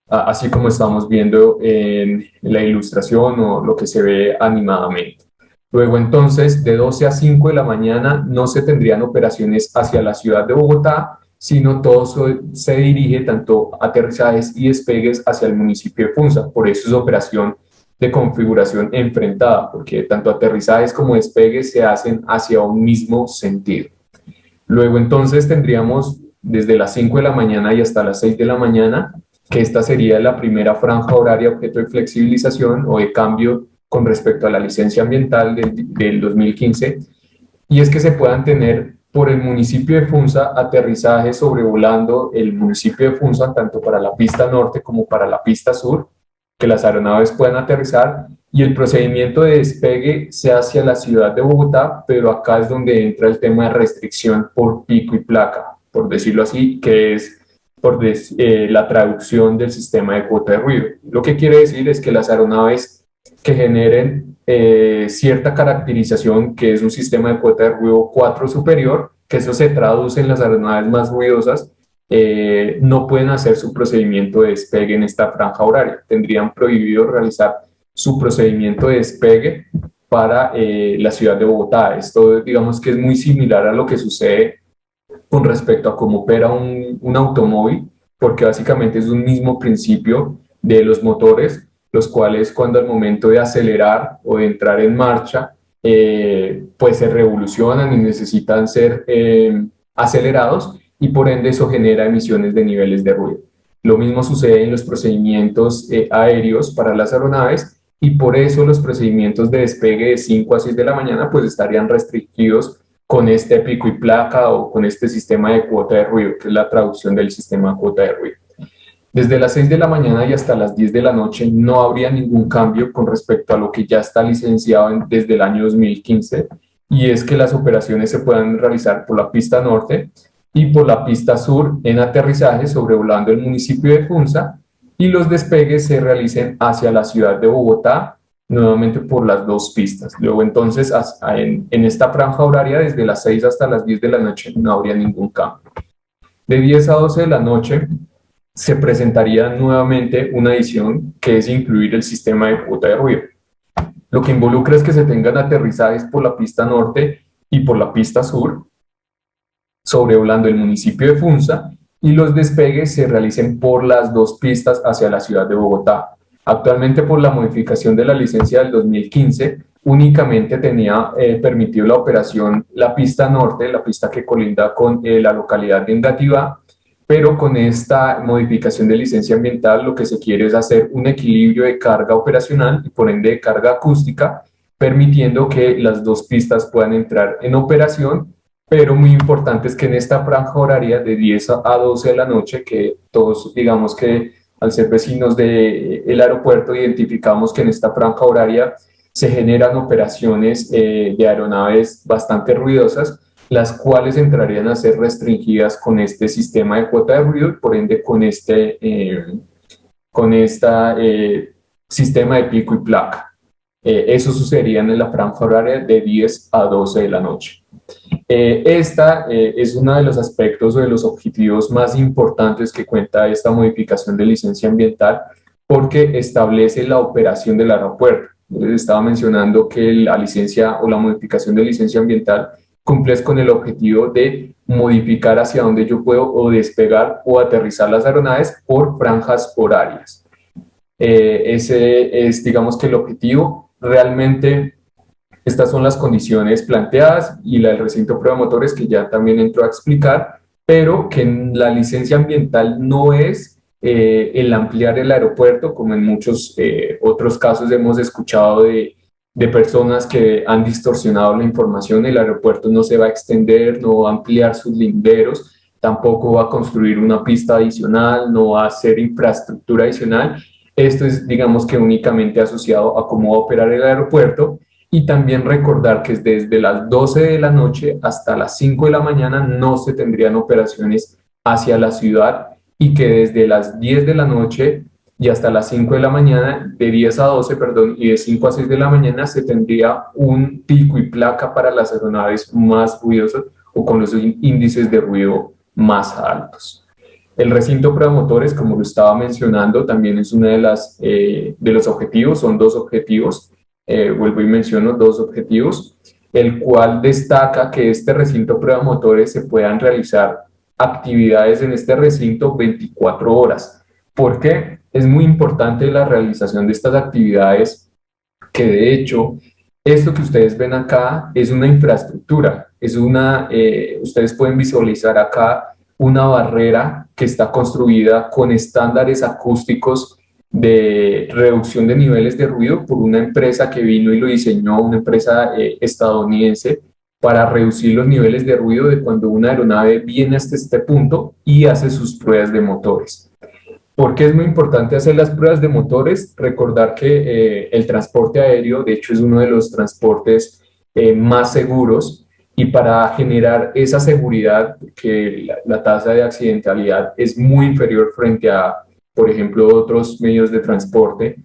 Así como estamos viendo en la ilustración o lo que se ve animadamente. Luego entonces, de 12 a 5 de la mañana no se tendrían operaciones hacia la ciudad de Bogotá, sino todo se dirige, tanto aterrizajes y despegues, hacia el municipio de Funza. Por eso es operación de configuración enfrentada, porque tanto aterrizajes como despegues se hacen hacia un mismo sentido. Luego entonces tendríamos desde las 5 de la mañana y hasta las 6 de la mañana, que esta sería la primera franja horaria objeto de flexibilización o de cambio con respecto a la licencia ambiental del 2015, y es que se puedan tener por el municipio de Funza aterrizajes sobrevolando el municipio de Funza, tanto para la pista norte como para la pista sur, que las aeronaves puedan aterrizar, y el procedimiento de despegue se hace hacia la ciudad de Bogotá, pero acá es donde entra el tema de restricción por pico y placa, por decirlo así, que es la traducción del sistema de cuota de ruido. Lo que quiere decir es que las aeronaves que generen cierta caracterización, que es un sistema de cuota de ruido 4 superior, que eso se traduce en las aeronaves más ruidosas, no pueden hacer su procedimiento de despegue en esta franja horaria. Tendrían prohibido realizar su procedimiento de despegue para la ciudad de Bogotá. Esto digamos que es muy similar a lo que sucede con respecto a cómo opera un automóvil, porque básicamente es un mismo principio de los motores, los cuales cuando al momento de acelerar o de entrar en marcha, pues se revolucionan y necesitan ser acelerados, y por ende eso genera emisiones de niveles de ruido. Lo mismo sucede en los procedimientos aéreos para las aeronaves, y por eso los procedimientos de despegue de 5 a 6 de la mañana pues estarían restringidos con este pico y placa o con este sistema de cuota de ruido, que es la traducción del sistema de cuota de ruido. Desde las 6 de la mañana y hasta las 10 de la noche no habría ningún cambio con respecto a lo que ya está licenciado desde el año 2015, y es que las operaciones se puedan realizar por la pista norte y por la pista sur en aterrizaje sobrevolando el municipio de Funza, y los despegues se realicen hacia la ciudad de Bogotá, nuevamente por las dos pistas. Luego entonces en esta franja horaria desde las 6 hasta las 10 de la noche no habría ningún cambio. De 10 a 12 de la noche se presentaría nuevamente una adición, que es incluir el sistema de cuota de ruido. Lo que involucra es que se tengan aterrizajes por la pista norte y por la pista sur, sobrevolando el municipio de Funza, y los despegues se realicen por las dos pistas hacia la ciudad de Bogotá. Actualmente, por la modificación de la licencia del 2015, únicamente tenía permitido la operación la pista norte, la pista que colinda con la localidad de Engativá, pero con esta modificación de licencia ambiental lo que se quiere es hacer un equilibrio de carga operacional y por ende de carga acústica, permitiendo que las dos pistas puedan entrar en operación, pero muy importante es que en esta franja horaria de 10 a 12 de la noche, que todos digamos que al ser vecinos del aeropuerto identificamos que en esta franja horaria se generan operaciones de aeronaves bastante ruidosas, las cuales entrarían a ser restringidas con este sistema de cuota de ruido y por ende con este sistema de pico y placa. Eso sucedería en la franja horaria de 10 a 12 de la noche. Esta es uno de los aspectos o de los objetivos más importantes que cuenta esta modificación de licencia ambiental porque establece la operación del aeropuerto. Les estaba mencionando que la licencia o la modificación de licencia ambiental cumple con el objetivo de modificar hacia dónde yo puedo o despegar o aterrizar las aeronaves por franjas horarias. Ese es, digamos que el objetivo. Realmente estas son las condiciones planteadas y la del recinto prueba motores que ya también entró a explicar, pero que la licencia ambiental no es el ampliar el aeropuerto, como en muchos otros casos hemos escuchado de personas que han distorsionado la información. El aeropuerto no se va a extender, no va a ampliar sus linderos, tampoco va a construir una pista adicional, no va a hacer infraestructura adicional. Esto es, digamos que únicamente asociado a cómo va a operar el aeropuerto. Y también recordar que desde las 12 de la noche hasta las 5 de la mañana no se tendrían operaciones hacia la ciudad y que desde las 10 de la noche y hasta las 5 de la mañana, de 10 a 12, perdón, y de 5 a 6 de la mañana se tendría un pico y placa para las aeronaves más ruidosas o con los índices de ruido más altos. El recinto prueba motores, como lo estaba mencionando, también es uno de los objetivos, son dos objetivos. Vuelvo y menciono dos objetivos, el cual destaca que este recinto prueba motores se puedan realizar actividades en este recinto 24 horas. ¿Por qué? Es muy importante la realización de estas actividades, que de hecho, esto que ustedes ven acá es una infraestructura, ustedes pueden visualizar acá una barrera que está construida con estándares acústicos de reducción de niveles de ruido por una empresa que vino y lo diseñó, una empresa estadounidense, para reducir los niveles de ruido de cuando una aeronave viene hasta este punto y hace sus pruebas de motores. ¿Por qué es muy importante hacer las pruebas de motores? Recordar que el transporte aéreo, de hecho, es uno de los transportes más seguros, y para generar esa seguridad, que la tasa de accidentalidad es muy inferior frente a, por ejemplo, otros medios de transporte,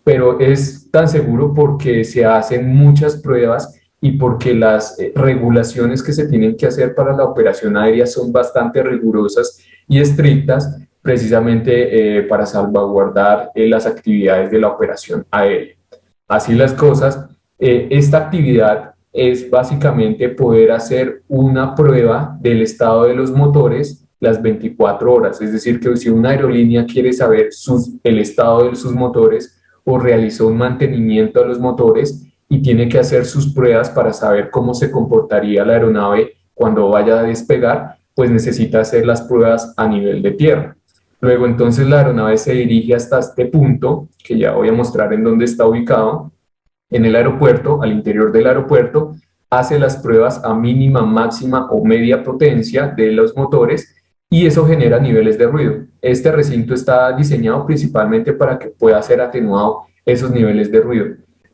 pero es tan seguro porque se hacen muchas pruebas y porque las regulaciones que se tienen que hacer para la operación aérea son bastante rigurosas y estrictas, precisamente para salvaguardar las actividades de la operación aérea. Así las cosas, esta actividad es básicamente poder hacer una prueba del estado de los motores las 24 horas, es decir, que si una aerolínea quiere saber el estado de sus motores o realizó un mantenimiento a los motores y tiene que hacer sus pruebas para saber cómo se comportaría la aeronave cuando vaya a despegar, pues necesita hacer las pruebas a nivel de tierra. Luego entonces la aeronave se dirige hasta este punto, que ya voy a mostrar en dónde está ubicado, en el aeropuerto, al interior del aeropuerto, hace las pruebas a mínima, máxima o media potencia de los motores y eso genera niveles de ruido. Este recinto está diseñado principalmente para que pueda ser atenuado esos niveles de ruido.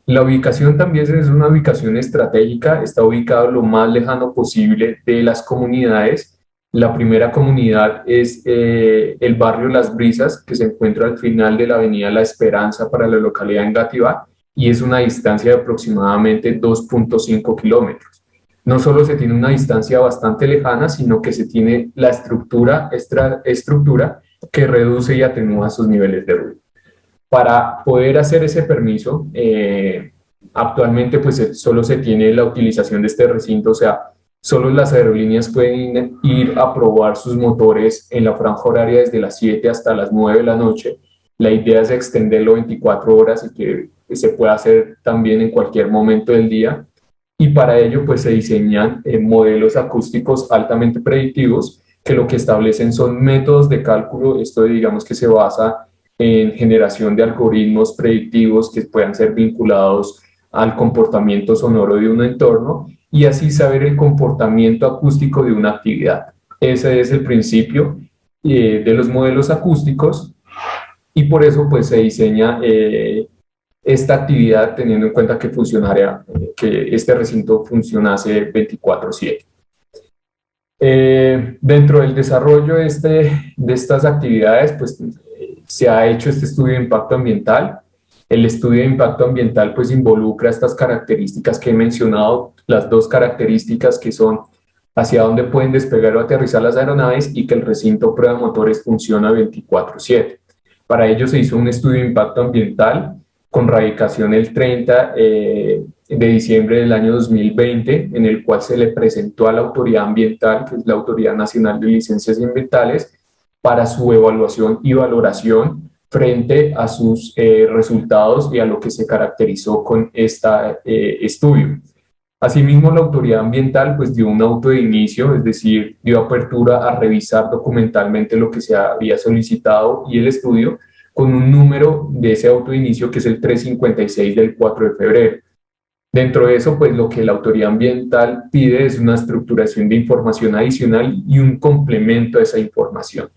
La ubicación también es una ubicación estratégica, está ubicado lo más lejano posible de las comunidades. La primera comunidad es el barrio Las Brisas, que se encuentra al final de la avenida La Esperanza para la localidad de Engativá, y es una distancia de aproximadamente 2.5 kilómetros. No solo se tiene una distancia bastante lejana, sino que se tiene la estructura que reduce y atenúa sus niveles de ruido. Para poder hacer ese permiso, actualmente pues solo se tiene la utilización de este recinto, o sea, Solo las aerolíneas pueden ir a probar sus motores en la franja horaria desde las 7 hasta las 9 de la noche. La idea es extenderlo 24 horas y que se pueda hacer también en cualquier momento del día. Y para ello pues se diseñan modelos acústicos altamente predictivos que lo que establecen son métodos de cálculo. Esto digamos que se basa en generación de algoritmos predictivos que puedan ser vinculados al comportamiento sonoro de un entorno y así saber el comportamiento acústico de una actividad. Ese es el principio de los modelos acústicos y por eso pues se diseña esta actividad teniendo en cuenta que funcionaría, que este recinto funcionase 24/7. Dentro del desarrollo de estas actividades pues se ha hecho este estudio de impacto ambiental. El estudio de impacto ambiental pues involucra estas características que he mencionado, las dos características que son hacia dónde pueden despegar o aterrizar las aeronaves y que el recinto prueba motores funciona 24/7. Para ello se hizo un estudio de impacto ambiental con radicación el 30 de diciembre del año 2020, en el cual se le presentó a la Autoridad Ambiental, que es la Autoridad Nacional de Licencias Ambientales, para su evaluación y valoración frente a sus resultados y a lo que se caracterizó con este estudio. Asimismo, la autoridad ambiental pues dio un auto de inicio, es decir, dio apertura a revisar documentalmente lo que se había solicitado y el estudio con un número de ese auto de inicio que es el 356 del 4 de febrero. Dentro de eso, pues lo que la autoridad ambiental pide es una estructuración de información adicional y un complemento a esa información.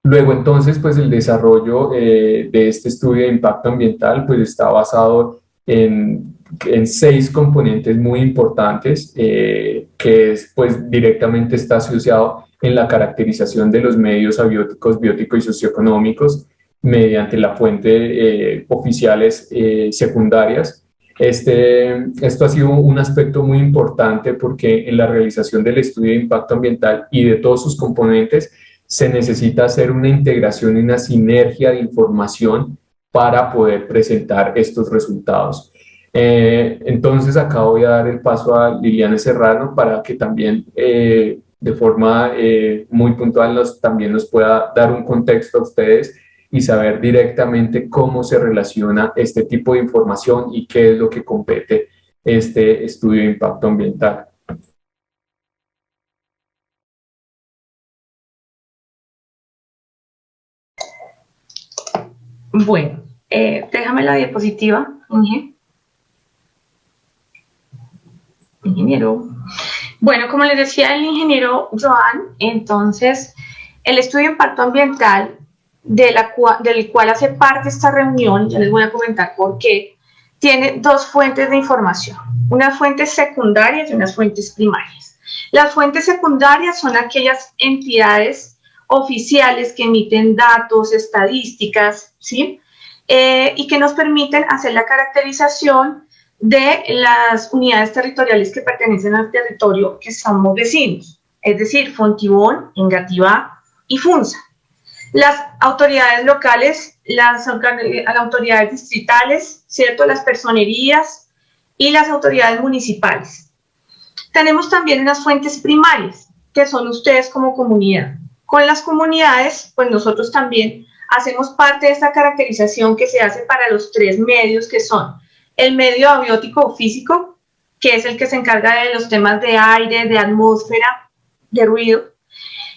Luego entonces, pues el desarrollo de este estudio de impacto ambiental pues está basado en 6 componentes muy importantes, que es, pues directamente está asociado en la caracterización de los medios abióticos, bióticos y socioeconómicos mediante la fuente oficiales secundarias. Esto ha sido un aspecto muy importante porque en la realización del estudio de impacto ambiental y de todos sus componentes se necesita hacer una integración y una sinergia de información para poder presentar estos resultados. Entonces acá voy a dar el paso a Liliana Serrano para que también de forma muy puntual también nos pueda dar un contexto a ustedes y saber directamente cómo se relaciona este tipo de información y qué es lo que compete este estudio de impacto ambiental. Bueno, déjame la diapositiva, ingeniero. Bueno, como les decía el ingeniero Joan, entonces el estudio de impacto ambiental del cual hace parte esta reunión, ya les voy a comentar por qué, tiene 2 fuentes de información, unas fuentes secundarias y unas fuentes primarias. Las fuentes secundarias son aquellas entidades oficiales que emiten datos, estadísticas, ¿sí? Y que nos permiten hacer la caracterización de las unidades territoriales que pertenecen al territorio que somos vecinos, es decir, Fontibón, Engativá y Funza. Las autoridades locales, las autoridades distritales, ¿cierto? Las personerías y las autoridades municipales. Tenemos también unas fuentes primarias, que son ustedes como comunidad. Con las comunidades, pues nosotros también hacemos parte de esta caracterización que se hace para los 3 medios que son el medio abiótico o físico, que es el que se encarga de los temas de aire, de atmósfera, de ruido.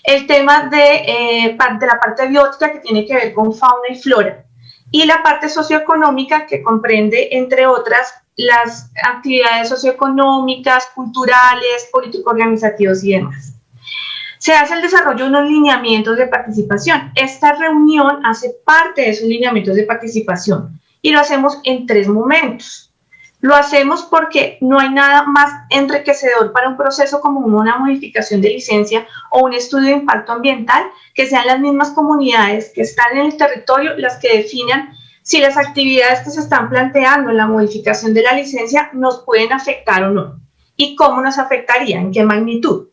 El tema de la parte biótica que tiene que ver con fauna y flora. Y la parte socioeconómica que comprende, entre otras, las actividades socioeconómicas, culturales, político-organizativos y demás. Se hace el desarrollo de unos lineamientos de participación. Esta reunión hace parte de esos lineamientos de participación y lo hacemos en 3 momentos. Lo hacemos porque no hay nada más enriquecedor para un proceso como una modificación de licencia o un estudio de impacto ambiental que sean las mismas comunidades que están en el territorio las que definan si las actividades que se están planteando en la modificación de la licencia nos pueden afectar o no y cómo nos afectaría, en qué magnitud.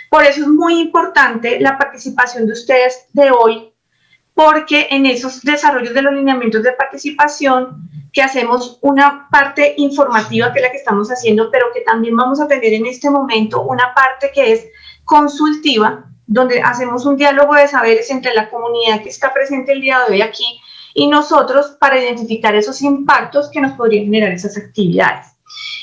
Por eso es muy importante la participación de ustedes de hoy porque en esos desarrollos de los lineamientos de participación, que hacemos una parte informativa, que es la que estamos haciendo, pero que también vamos a tener en este momento una parte que es consultiva, donde hacemos un diálogo de saberes entre la comunidad que está presente el día de hoy aquí y nosotros para identificar esos impactos que nos podrían generar esas actividades.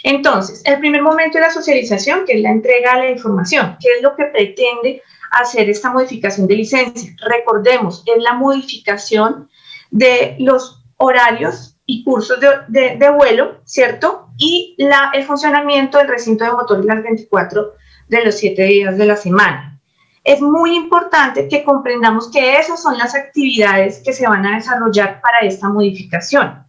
Entonces, el primer momento es la socialización, que es la entrega de la información, que es lo que pretende hacer esta modificación de licencia. Recordemos, es la modificación de los horarios y cursos de vuelo, ¿cierto? Y el funcionamiento del recinto de motores las 24 de los 7 días de la semana. Es muy importante que comprendamos que esas son las actividades que se van a desarrollar para esta modificación.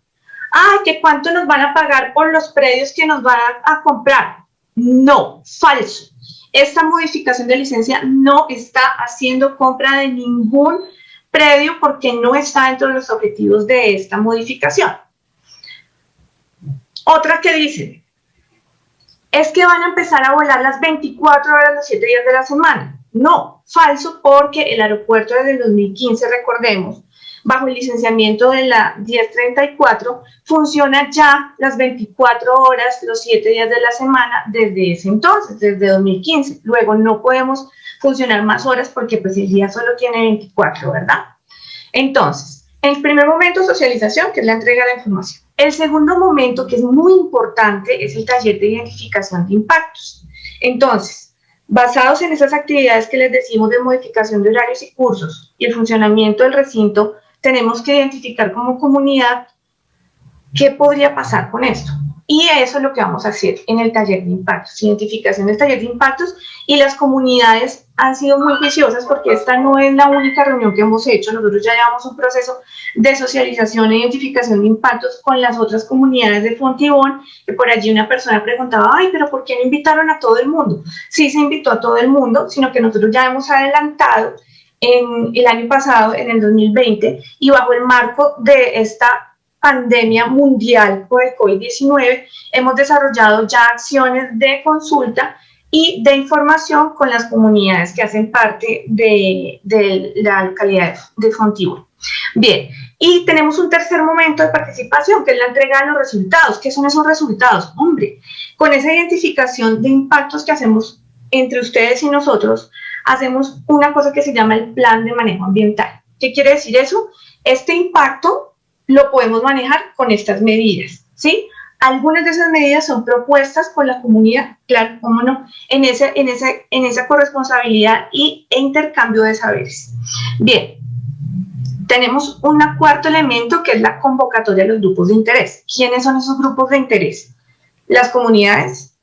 ¡Ay, que cuánto nos van a pagar por los predios que nos van a comprar! No, falso. Esta modificación de licencia no está haciendo compra de ningún predio porque no está dentro de los objetivos de esta modificación. Otra que dice, es que van a empezar a volar las 24 horas los 7 días de la semana. No, falso, porque el aeropuerto desde el 2015, recordemos, bajo el licenciamiento de la 1034, funciona ya las 24 horas, los 7 días de la semana desde ese entonces, desde 2015. Luego no podemos funcionar más horas porque pues el día solo tiene 24, ¿verdad? Entonces, el primer momento, socialización, que es la entrega de la información. El segundo momento, que es muy importante, es el taller de identificación de impactos. Entonces, basados en esas actividades que les decimos de modificación de horarios y cursos y el funcionamiento del recinto, tenemos que identificar como comunidad qué podría pasar con esto. Y eso es lo que vamos a hacer en el taller de impactos, identificación del taller de impactos, y las comunidades han sido muy juiciosas porque esta no es la única reunión que hemos hecho. Nosotros ya llevamos un proceso de socialización e identificación de impactos con las otras comunidades de Fontibón, que por allí una persona preguntaba, ay, pero ¿por qué no invitaron a todo el mundo? Sí se invitó a todo el mundo, sino que nosotros ya hemos adelantado en el año pasado, en el 2020, y bajo el marco de esta pandemia mundial por el COVID-19, hemos desarrollado ya acciones de consulta y de información con las comunidades que hacen parte de la localidad de Fontibón. Bien, y tenemos un tercer momento de participación, que es la entrega de los resultados. ¿Qué son esos resultados? Hombre, con esa identificación de impactos que hacemos entre ustedes y nosotros, hacemos una cosa que se llama el plan de manejo ambiental. ¿Qué quiere decir eso? Este impacto lo podemos manejar con estas medidas, ¿sí? Algunas de esas medidas son propuestas por la comunidad, claro, cómo no, en esa corresponsabilidad e intercambio de saberes. Bien, tenemos un cuarto elemento que es la convocatoria de los grupos de interés. ¿Quiénes son esos grupos de interés? Las comunidades,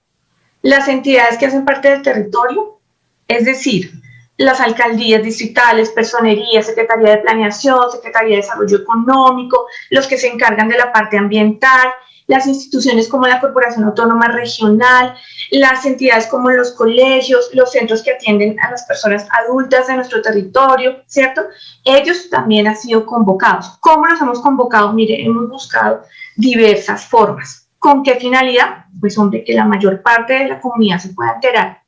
las entidades que hacen parte del territorio, es decir, las alcaldías distritales, personerías, Secretaría de Planeación, Secretaría de Desarrollo Económico, los que se encargan de la parte ambiental, las instituciones como la Corporación Autónoma Regional, las entidades como los colegios, los centros que atienden a las personas adultas de nuestro territorio, ¿cierto? Ellos también han sido convocados. ¿Cómo los hemos convocado? Mire, hemos buscado diversas formas. ¿Con qué finalidad? Pues, hombre, que la mayor parte de la comunidad se pueda enterar.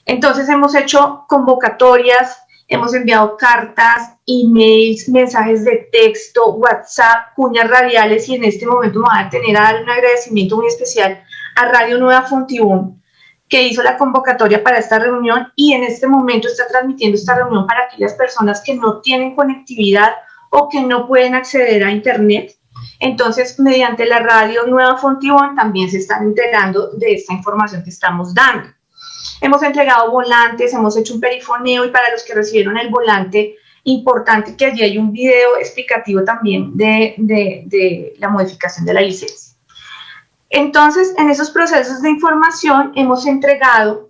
Entonces hemos hecho convocatorias, hemos enviado cartas, emails, mensajes de texto, WhatsApp, cuñas radiales, y en este momento me voy a tener a dar un agradecimiento muy especial a Radio Nueva Fontibón, que hizo la convocatoria para esta reunión y en este momento está transmitiendo esta reunión para aquellas personas que no tienen conectividad o que no pueden acceder a internet. Entonces, mediante la Radio Nueva Fontibón también se están enterando de esta información que estamos dando. Hemos entregado volantes, hemos hecho un perifoneo, y para los que recibieron el volante, importante que allí hay un video explicativo también de la modificación de la licencia. Entonces, en esos procesos de información hemos entregado,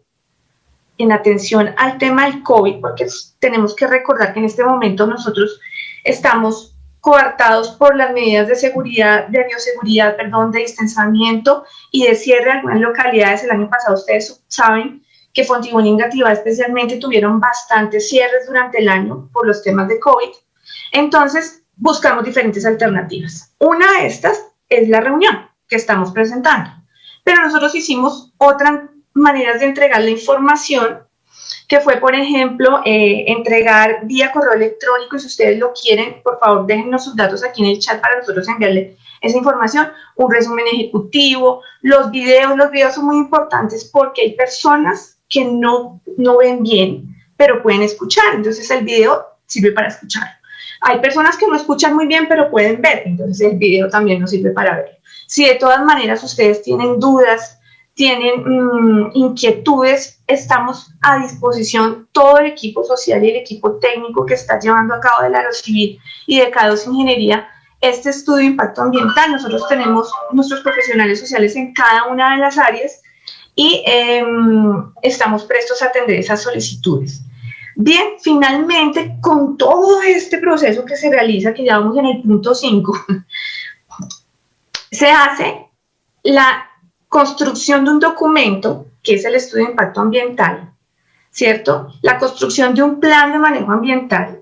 en atención al tema del COVID, porque tenemos que recordar que en este momento nosotros estamos coartados por las medidas de seguridad, de bioseguridad, de distanciamiento y de cierre de algunas localidades. El año pasado ustedes saben que Fontibón y Engativá especialmente tuvieron bastantes cierres durante el año por los temas de COVID. Entonces, buscamos diferentes alternativas. Una de estas es la reunión que estamos presentando. Pero nosotros hicimos otras maneras de entregar la información que fue, por ejemplo, entregar vía correo electrónico, y si ustedes lo quieren, por favor, déjennos sus datos aquí en el chat para nosotros enviarle esa información, un resumen ejecutivo, los videos son muy importantes porque hay personas que no ven bien, pero pueden escuchar, entonces el video sirve para escuchar. Hay personas que no escuchan muy bien, pero pueden ver, entonces el video también nos sirve para ver. Si de todas maneras ustedes tienen dudas, tienen inquietudes, estamos a disposición todo el equipo social y el equipo técnico que está llevando a cabo del Aerocivil y de K2 Ingeniería este estudio de impacto ambiental. Nosotros tenemos nuestros profesionales sociales en cada una de las áreas y estamos prestos a atender esas solicitudes. Bien, finalmente, con todo este proceso que se realiza, que ya vamos en el punto 5, se hace la construcción de un documento, que es el estudio de impacto ambiental, ¿cierto? La construcción de un plan de manejo ambiental,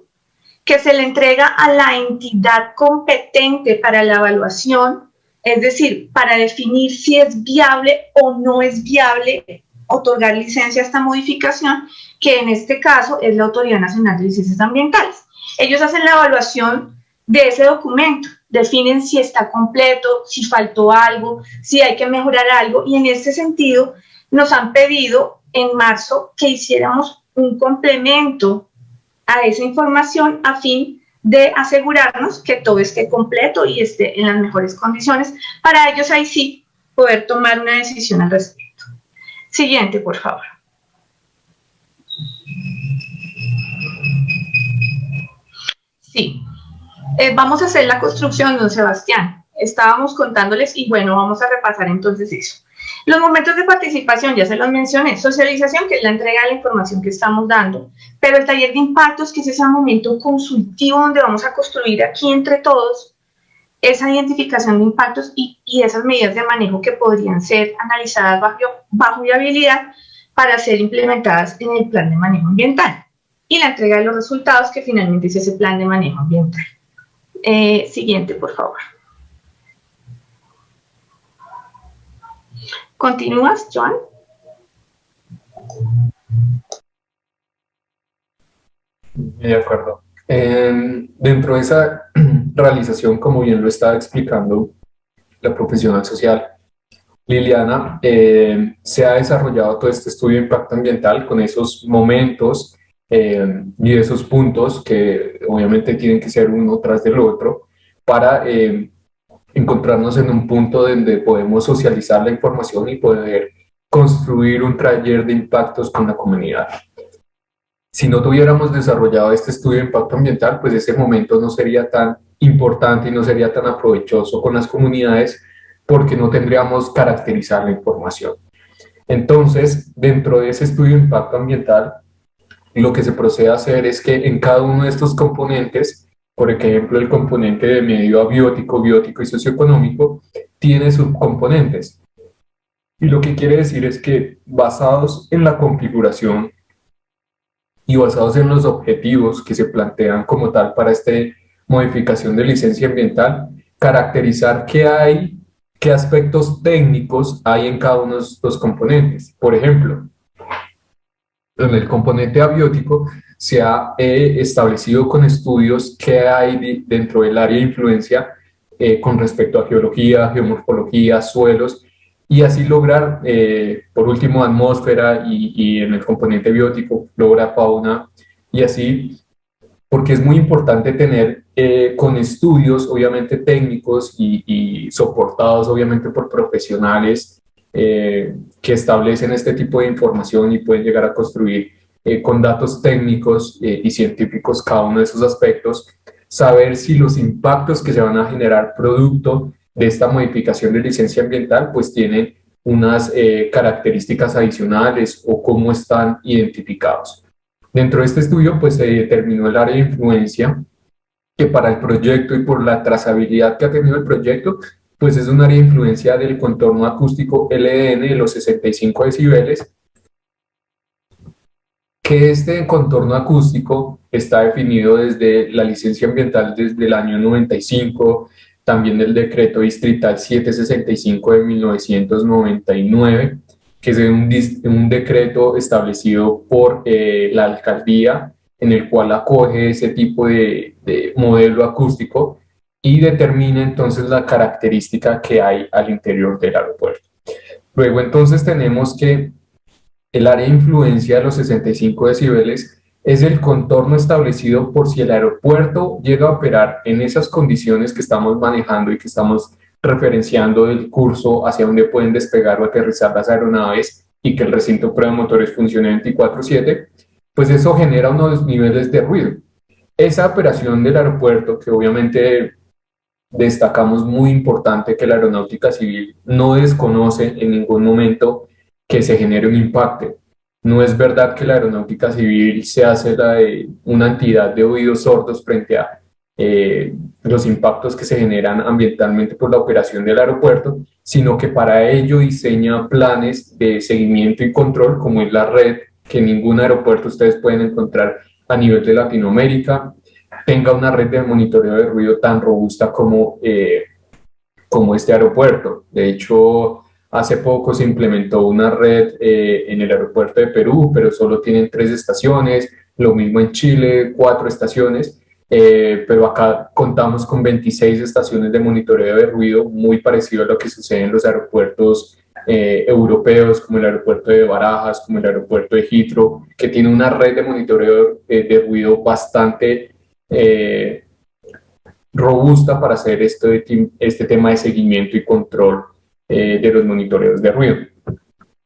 que se le entrega a la entidad competente para la evaluación, es decir, para definir si es viable o no es viable otorgar licencia a esta modificación, que en este caso es la Autoridad Nacional de Licencias Ambientales. Ellos hacen la evaluación de ese documento, definen si está completo, si faltó algo, si hay que mejorar algo, y en este sentido nos han pedido en marzo que hiciéramos un complemento a esa información a fin de asegurarnos que todo esté completo y esté en las mejores condiciones, para ellos ahí sí poder tomar una decisión al respecto. Siguiente, por favor. Sí, vamos a hacer la construcción, don Sebastián. Estábamos contándoles y bueno, vamos a repasar entonces eso. Los momentos de participación, ya se los mencioné. Socialización, que es la entrega de la información que estamos dando, pero el taller de impactos, que es ese momento consultivo donde vamos a construir aquí entre todos esa identificación de impactos y esas medidas de manejo que podrían ser analizadas bajo viabilidad para ser implementadas en el plan de manejo ambiental. Y la entrega de los resultados, que finalmente es ese plan de manejo ambiental. Siguiente, por favor. ¿Continúas, Joan? De acuerdo. Dentro de esa realización, como bien lo estaba explicando la profesional social Liliana, se ha desarrollado todo este estudio de impacto ambiental con esos momentos y esos puntos que obviamente tienen que ser uno tras del otro para encontrarnos en un punto donde podemos socializar la información y poder construir un taller de impactos con la comunidad. Si no tuviéramos desarrollado este estudio de impacto ambiental, pues ese momento no sería tan importante y no sería tan aprovechoso con las comunidades porque no tendríamos caracterizar la información. Entonces, dentro de ese estudio de impacto ambiental, lo que se procede a hacer es que en cada uno de estos componentes, por ejemplo, el componente de medio abiótico, biótico y socioeconómico, tiene subcomponentes. Y lo que quiere decir es que basados en la configuración y basados en los objetivos que se plantean como tal para esta modificación de licencia ambiental, caracterizar qué aspectos técnicos hay en cada uno de estos componentes. Por ejemplo, en el componente abiótico se ha establecido con estudios qué hay dentro del área de influencia con respecto a geología, geomorfología, suelos, y así lograr, por último, atmósfera y en el componente biótico, flora, fauna, y así, porque es muy importante tener con estudios, obviamente técnicos y soportados, obviamente, por profesionales que establecen este tipo de información y pueden llegar a construir con datos técnicos y científicos cada uno de esos aspectos, saber si los impactos que se van a generar producto de esta modificación de licencia ambiental pues tienen unas características adicionales o cómo están identificados. Dentro de este estudio pues se determinó el área de influencia que para el proyecto y por la trazabilidad que ha tenido el proyecto pues es un área de influencia del contorno acústico LDN de los 65 decibeles, que este contorno acústico está definido desde la licencia ambiental desde el año 95, también del decreto distrital 765 de 1999, que es un decreto establecido por la alcaldía, en el cual acoge ese tipo de modelo acústico y determina entonces la característica que hay al interior del aeropuerto. Luego entonces tenemos que el área de influencia de los 65 decibeles es el contorno establecido por si el aeropuerto llega a operar en esas condiciones que estamos manejando y que estamos referenciando del curso hacia donde pueden despegar o aterrizar las aeronaves y que el recinto prueba de motores funcione 24/7, pues eso genera unos niveles de ruido. Esa operación del aeropuerto, que obviamente destacamos muy importante que la aeronáutica civil no desconoce en ningún momento que se genere un impacto. No es verdad que la aeronáutica civil se hace una entidad de oídos sordos frente a los impactos que se generan ambientalmente por la operación del aeropuerto, sino que para ello diseña planes de seguimiento y control, como es la red que en ningún aeropuerto ustedes pueden encontrar a nivel de Latinoamérica, tenga una red de monitoreo de ruido tan robusta como este aeropuerto. De hecho, hace poco se implementó una red en el aeropuerto de Perú, pero solo tienen 3 estaciones, lo mismo en Chile, 4 estaciones, pero acá contamos con 26 estaciones de monitoreo de ruido, muy parecido a lo que sucede en los aeropuertos europeos, como el aeropuerto de Barajas, como el aeropuerto de Heathrow, que tiene una red de monitoreo de ruido bastante robusta para hacer este tema de seguimiento y control de los monitoreos de ruido.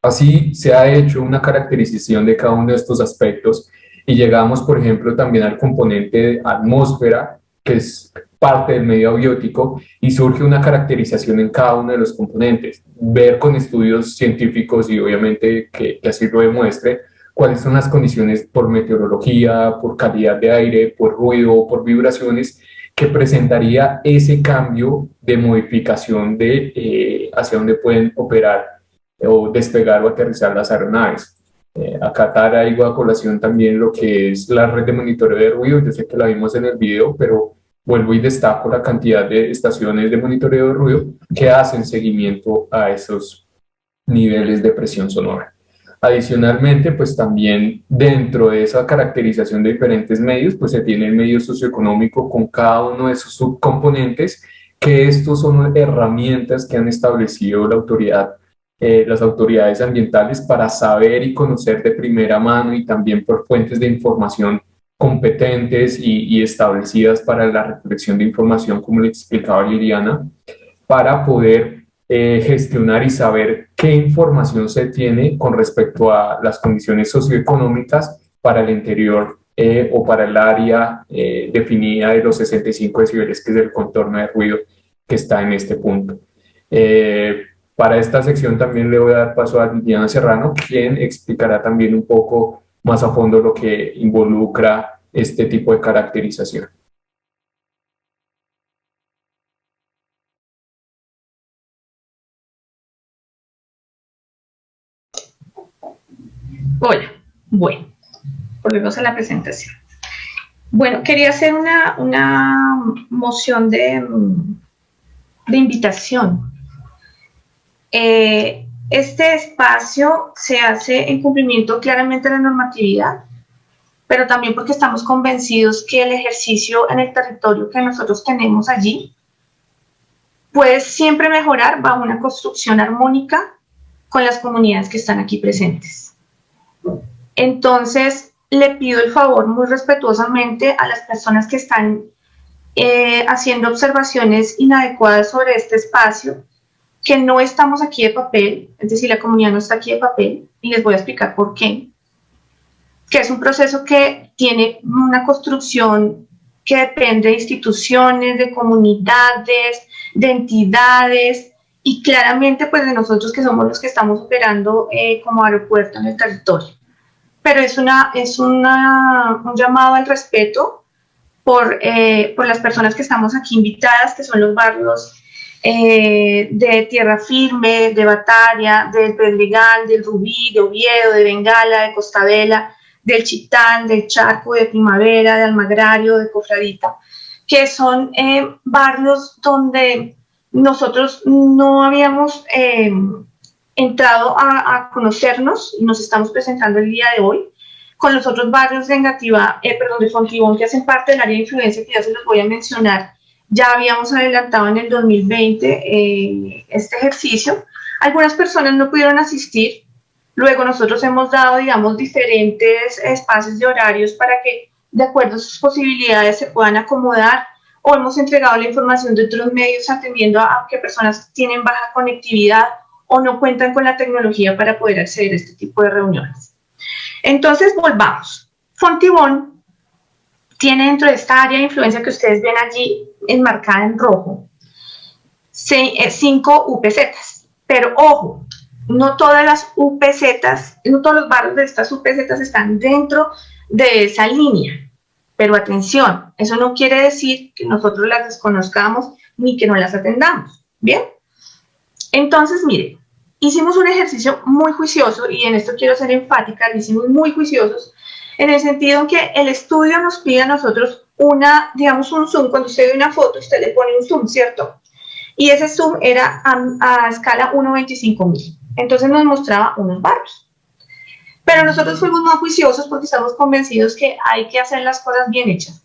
Así se ha hecho una caracterización de cada uno de estos aspectos y llegamos, por ejemplo, también al componente de atmósfera, que es parte del medio abiótico, y surge una caracterización en cada uno de los componentes. Ver con estudios científicos y obviamente que así lo demuestre cuáles son las condiciones por meteorología, por calidad de aire, por ruido, por vibraciones, que presentaría ese cambio de modificación de hacia dónde pueden operar o despegar o aterrizar las aeronaves. Acá traigo a colación también lo que es la red de monitoreo de ruido. Yo sé que la vimos en el video, pero vuelvo y destaco la cantidad de estaciones de monitoreo de ruido que hacen seguimiento a esos niveles de presión sonora. Adicionalmente, pues también dentro de esa caracterización de diferentes medios, pues se tiene el medio socioeconómico con cada uno de sus subcomponentes, que estos son herramientas que han establecido las autoridades ambientales para saber y conocer de primera mano y también por fuentes de información competentes y establecidas para la recolección de información, como le explicaba Liliana, para poder gestionar y saber qué información se tiene con respecto a las condiciones socioeconómicas para el interior o para el área definida de los 65 decibeles, que es el contorno de ruido que está en este punto. Para esta sección también le voy a dar paso a Liliana Serrano, quien explicará también un poco más a fondo lo que involucra este tipo de caracterización. Hola, bueno, volvemos a la presentación. Bueno, quería hacer una moción de invitación. Este espacio se hace en cumplimiento claramente de la normatividad, pero también porque estamos convencidos que el ejercicio en el territorio que nosotros tenemos allí puede siempre mejorar bajo una construcción armónica con las comunidades que están aquí presentes. Entonces, le pido el favor muy respetuosamente a las personas que están haciendo observaciones inadecuadas sobre este espacio, que no estamos aquí de papel, es decir, la comunidad no está aquí de papel, y les voy a explicar por qué. Que es un proceso que tiene una construcción que depende de instituciones, de comunidades, de entidades, y claramente pues de nosotros que somos los que estamos operando como aeropuerto en el territorio. Pero es un llamado al respeto por las personas que estamos aquí invitadas, que son los barrios de Tierra Firme, de Batalla, del Pedregal, del Rubí, de Oviedo, de Bengala, de Costa Vela, del Chitán, del Charco, de Primavera, de Almagrario, de Cofradita, que son barrios donde nosotros no habíamos entrado a conocernos y nos estamos presentando el día de hoy con los otros barrios de Engativá, de Fontibón, que hacen parte del área de influencia, que ya se los voy a mencionar. Ya habíamos adelantado en el 2020 este ejercicio. Algunas personas no pudieron asistir. Luego nosotros hemos dado, digamos, diferentes espacios de horarios para que, de acuerdo a sus posibilidades, se puedan acomodar, o hemos entregado la información de otros medios atendiendo a que personas tienen baja conectividad o no cuentan con la tecnología para poder acceder a este tipo de reuniones. Entonces, volvamos. Fontibón tiene dentro de esta área de influencia que ustedes ven allí enmarcada en rojo 5 UPZs, pero ojo, no todas las UPZs, no todos los barrios de estas UPZs están dentro de esa línea, pero atención, eso no quiere decir que nosotros las desconozcamos ni que no las atendamos, ¿bien? Entonces, miren, hicimos un ejercicio muy juicioso, y en esto quiero ser enfática, lo hicimos muy juiciosos, en el sentido en que el estudio nos pide a nosotros digamos un zoom. Cuando usted ve una foto, usted le pone un zoom, ¿cierto? Y ese zoom era a escala 1:25.000. Entonces nos mostraba unos barrios. Pero nosotros fuimos más juiciosos porque estamos convencidos que hay que hacer las cosas bien hechas.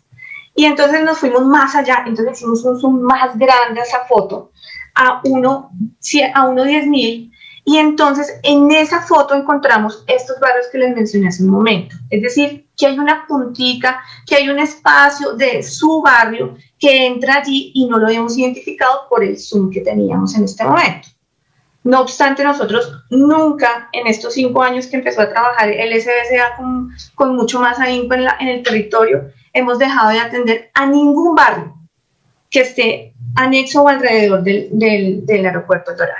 Y entonces nos fuimos más allá, entonces hicimos un zoom más grande a esa foto, a 1:10.000, y entonces en esa foto encontramos estos barrios que les mencioné hace un momento. Es decir, que hay una puntica, que hay un espacio de su barrio que entra allí y no lo hemos identificado por el zoom que teníamos en este momento. No obstante, nosotros nunca en estos 5 años que empezó a trabajar el SBCA con mucho más ahínco en el territorio, hemos dejado de atender a ningún barrio que esté anexo o alrededor del aeropuerto Dorado.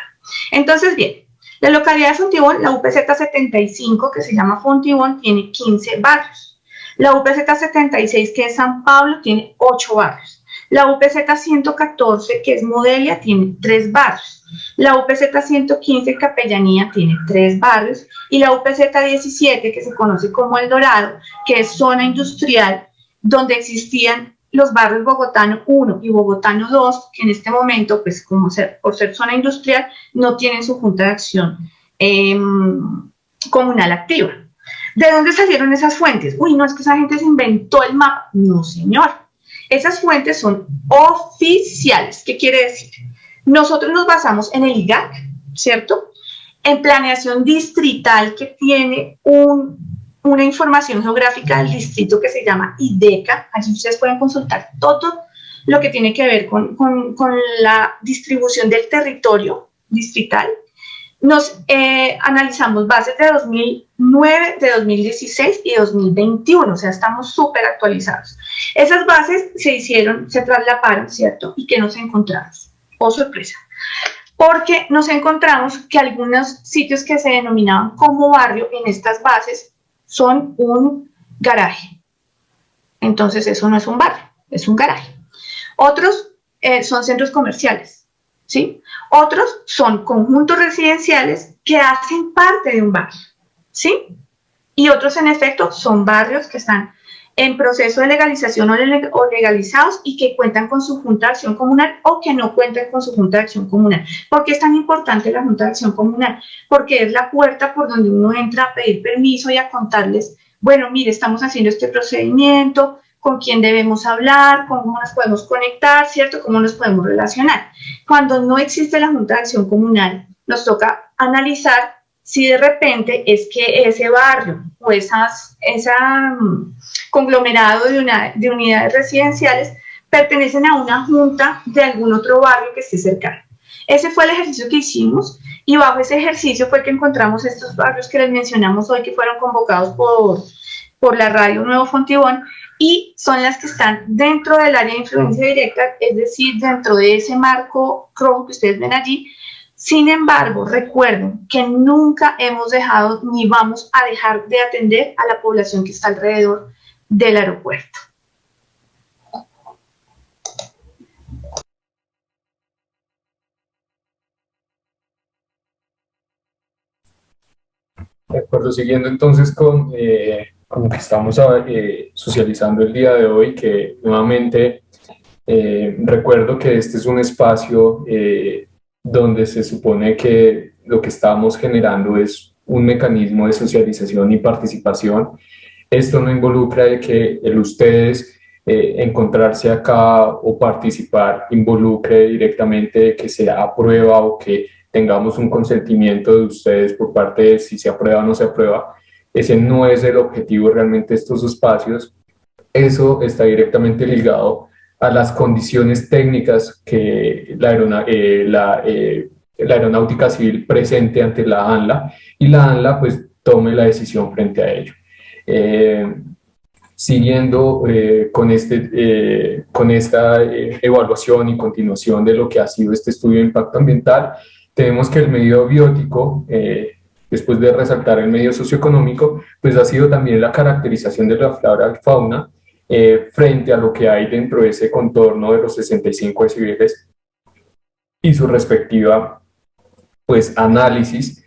Entonces, bien, la localidad de Fontibón, la UPZ 75, que se llama Fontibón, tiene 15 barrios. La UPZ 76, que es San Pablo, tiene 8 barrios. La UPZ 114, que es Modelia, tiene 3 barrios. La UPZ 115, Capellanía, tiene 3 barrios. Y la UPZ 17, que se conoce como El Dorado, que es zona industrial, donde existían los barrios Bogotano 1 y Bogotano 2, que en este momento, pues por ser zona industrial, no tienen su junta de acción comunal activa. ¿De dónde salieron esas fuentes? Uy, no, es que esa gente se inventó el mapa. No, señor. Esas fuentes son oficiales. ¿Qué quiere decir? Nosotros nos basamos en el IGAC, ¿cierto? En planeación distrital, que tiene una información geográfica del distrito que se llama IDECA. Allí ustedes pueden consultar todo lo que tiene que ver con la distribución del territorio distrital. Nos analizamos bases de 2009, de 2016 y 2021, o sea, estamos súper actualizados. Esas bases se traslaparon, ¿cierto? ¿Y qué nos encontramos? Oh, sorpresa. Porque nos encontramos que algunos sitios que se denominaban como barrio en estas bases son un garaje. Entonces eso no es un barrio, es un garaje. Otros son centros comerciales, ¿sí? Otros son conjuntos residenciales que hacen parte de un barrio, ¿sí? Y otros, en efecto, son barrios que están en proceso de legalización o legalizados y que cuentan con su Junta de Acción Comunal o que no cuentan con su Junta de Acción Comunal. ¿Por qué es tan importante la Junta de Acción Comunal? Porque es la puerta por donde uno entra a pedir permiso y a contarles, bueno, mire, estamos haciendo este procedimiento, con quién debemos hablar, cómo nos podemos conectar, ¿cierto? Cómo nos podemos relacionar. Cuando no existe la Junta de Acción Comunal, nos toca analizar si de repente es que ese barrio o ese conglomerado de unidades residenciales pertenecen a una junta de algún otro barrio que esté cercano. Ese fue el ejercicio que hicimos y bajo ese ejercicio fue que encontramos estos barrios que les mencionamos hoy, que fueron convocados por la radio Nuevo Fontibón, y son las que están dentro del área de influencia directa, es decir, dentro de ese marco rojo que ustedes ven allí. Sin embargo, recuerden que nunca hemos dejado ni vamos a dejar de atender a la población que está alrededor del aeropuerto. De acuerdo, siguiendo entonces con lo que estamos socializando el día de hoy, que nuevamente recuerdo que este es un espacio donde se supone que lo que estamos generando es un mecanismo de socialización y participación. Esto no involucra de que ustedes encontrarse acá o participar involucre directamente de que se aprueba o que tengamos un consentimiento de ustedes por parte de si se aprueba o no se aprueba. Ese no es el objetivo realmente de estos espacios. Eso está directamente ligado a las condiciones técnicas que la aeronáutica civil presente ante la ANLA, y la ANLA pues tome la decisión frente a ello. Siguiendo con esta evaluación y continuación de lo que ha sido este estudio de impacto ambiental, tenemos que el medio biótico, después de resaltar el medio socioeconómico, pues ha sido también la caracterización de la flora y fauna frente a lo que hay dentro de ese contorno de los 65 decibeles y su respectiva pues análisis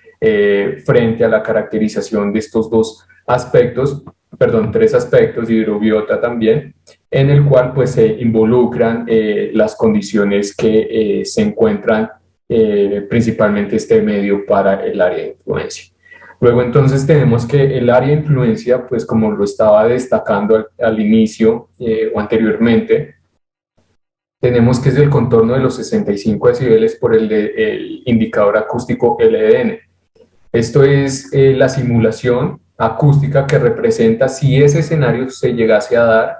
frente a la caracterización de estos tres aspectos, hidrobiota también, en el cual pues se involucran las condiciones que se encuentran principalmente este medio para el área de influencia. Luego entonces tenemos que el área de influencia, pues como lo estaba destacando al inicio o anteriormente, tenemos que es el contorno de los 65 decibeles por el indicador acústico LDN. Esto es la simulación acústica que representa si ese escenario se llegase a dar,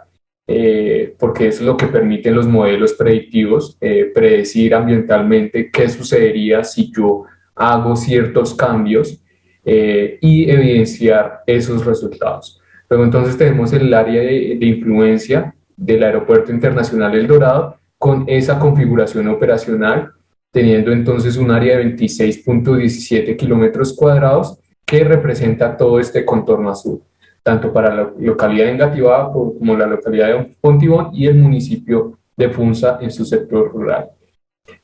porque es lo que permiten los modelos predictivos, predecir ambientalmente qué sucedería si yo hago ciertos cambios y evidenciar esos resultados. Luego entonces tenemos el área de influencia del Aeropuerto Internacional El Dorado con esa configuración operacional, teniendo entonces un área de 26.17 kilómetros cuadrados que representa todo este contorno azul, tanto para la localidad de Engativá como la localidad de Fontibón y el municipio de Funza en su sector rural.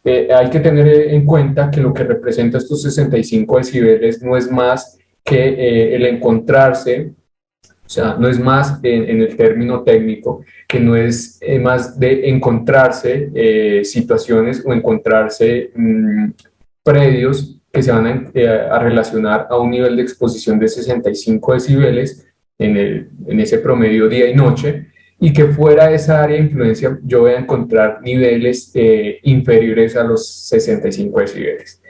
Hay que tener en cuenta que lo que representa estos 65 decibeles no es más que el encontrarse, o sea, no es más en el término técnico, que no es más de encontrarse situaciones o encontrarse predios que se van a relacionar a un nivel de exposición de 65 decibeles en ese promedio día y noche, y que fuera de esa área de influencia yo voy a encontrar niveles inferiores a los 65 decibeles.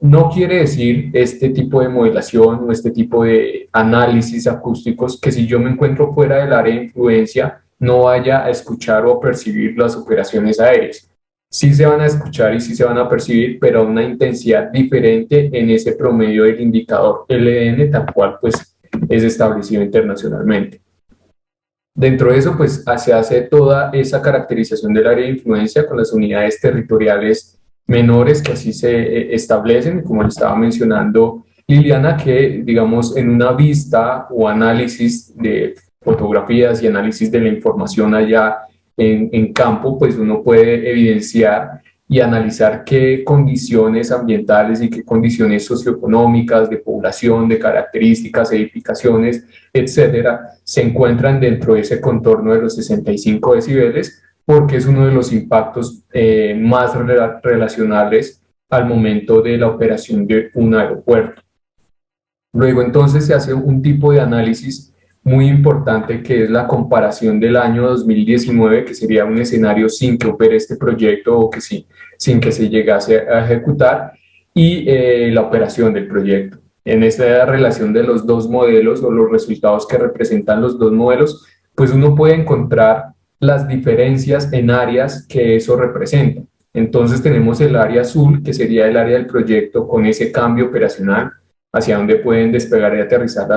No quiere decir este tipo de modelación o este tipo de análisis acústicos que si yo me encuentro fuera del área de influencia no vaya a escuchar o percibir las operaciones aéreas. Sí se van a escuchar y sí se van a percibir, pero a una intensidad diferente en ese promedio del indicador LN, tal cual pues es establecido internacionalmente. Dentro de eso pues se hace toda esa caracterización del área de influencia con las unidades territoriales menores que así se establecen, como le estaba mencionando Liliana, que digamos en una vista o análisis de fotografías y análisis de la información allá en campo, pues uno puede evidenciar y analizar qué condiciones ambientales y qué condiciones socioeconómicas, de población, de características, edificaciones, etcétera, se encuentran dentro de ese contorno de los 65 decibeles, porque es uno de los impactos más relacionables al momento de la operación de un aeropuerto. Luego entonces se hace un tipo de análisis muy importante que es la comparación del año 2019, que sería un escenario sin que opere este proyecto o que sin que se llegase a ejecutar, y la operación del proyecto. En esta relación de los dos modelos o los resultados que representan los dos modelos, pues uno puede encontrar las diferencias en áreas que eso representa. Entonces tenemos el área azul, que sería el área del proyecto con ese cambio operacional hacia donde pueden despegar y aterrizar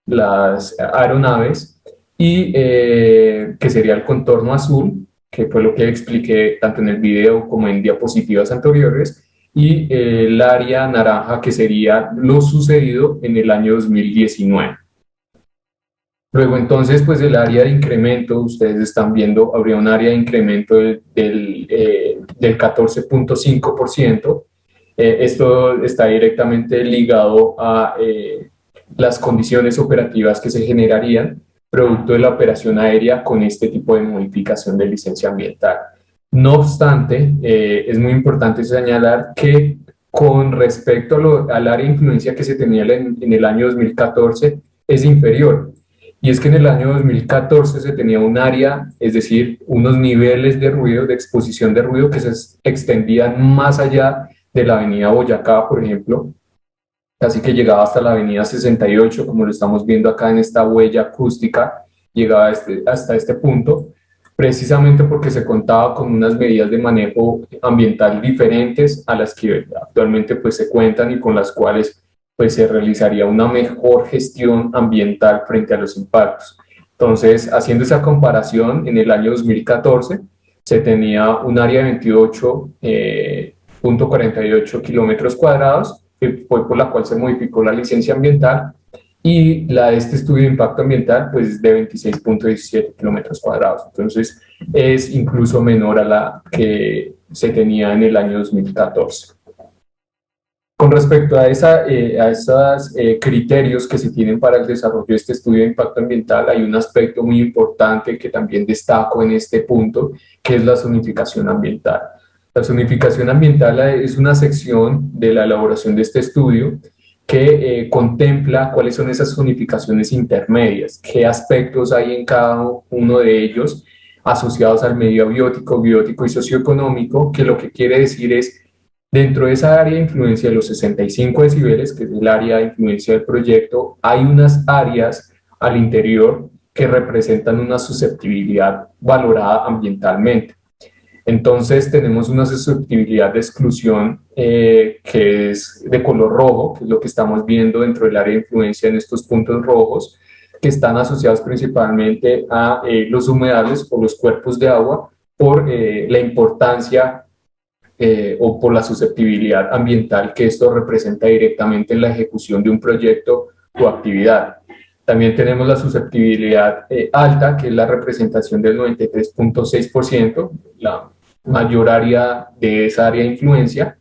las aeronaves, y que sería el contorno azul, que fue lo que expliqué tanto en el video como en diapositivas anteriores, y el área naranja, que sería lo sucedido en el año 2019. Luego entonces pues el área de incremento, ustedes están viendo, habría un área de incremento del 14.5%. Esto está directamente ligado a las condiciones operativas que se generarían producto de la operación aérea con este tipo de modificación de licencia ambiental. No obstante, es muy importante señalar que con respecto al área de influencia que se tenía en el año 2014 es inferior. Y es que en el año 2014 se tenía un área, es decir, unos niveles de ruido, de exposición de ruido que se extendían más allá de la avenida Boyacá, por ejemplo, casi que llegaba hasta la avenida 68, como lo estamos viendo acá en esta huella acústica, llegaba hasta este punto, precisamente porque se contaba con unas medidas de manejo ambiental diferentes a las que actualmente pues se cuentan y con las cuales pues se realizaría una mejor gestión ambiental frente a los impactos. Entonces, haciendo esa comparación, en el año 2014 se tenía un área de 28.48 kilómetros cuadrados, que fue por la cual se modificó la licencia ambiental, y la de este estudio de impacto ambiental pues de 26.17 kilómetros cuadrados. Entonces, es incluso menor a la que se tenía en el año 2014. Con respecto a esos criterios que se tienen para el desarrollo de este estudio de impacto ambiental, hay un aspecto muy importante que también destaco en este punto, que es la zonificación ambiental. La zonificación ambiental es una sección de la elaboración de este estudio que contempla cuáles son esas zonificaciones intermedias, qué aspectos hay en cada uno de ellos asociados al medio biótico, biótico y socioeconómico, que lo que quiere decir es, dentro de esa área de influencia de los 65 decibeles, que es el área de influencia del proyecto, hay unas áreas al interior que representan una susceptibilidad valorada ambientalmente. Entonces tenemos una susceptibilidad de exclusión que es de color rojo, que es lo que estamos viendo dentro del área de influencia en estos puntos rojos, que están asociados principalmente a los humedales o los cuerpos de agua por la importancia o por la susceptibilidad ambiental que esto representa directamente en la ejecución de un proyecto o actividad. También tenemos la susceptibilidad alta, que es la representación del 93.6%, la mayor área de esa área de influencia,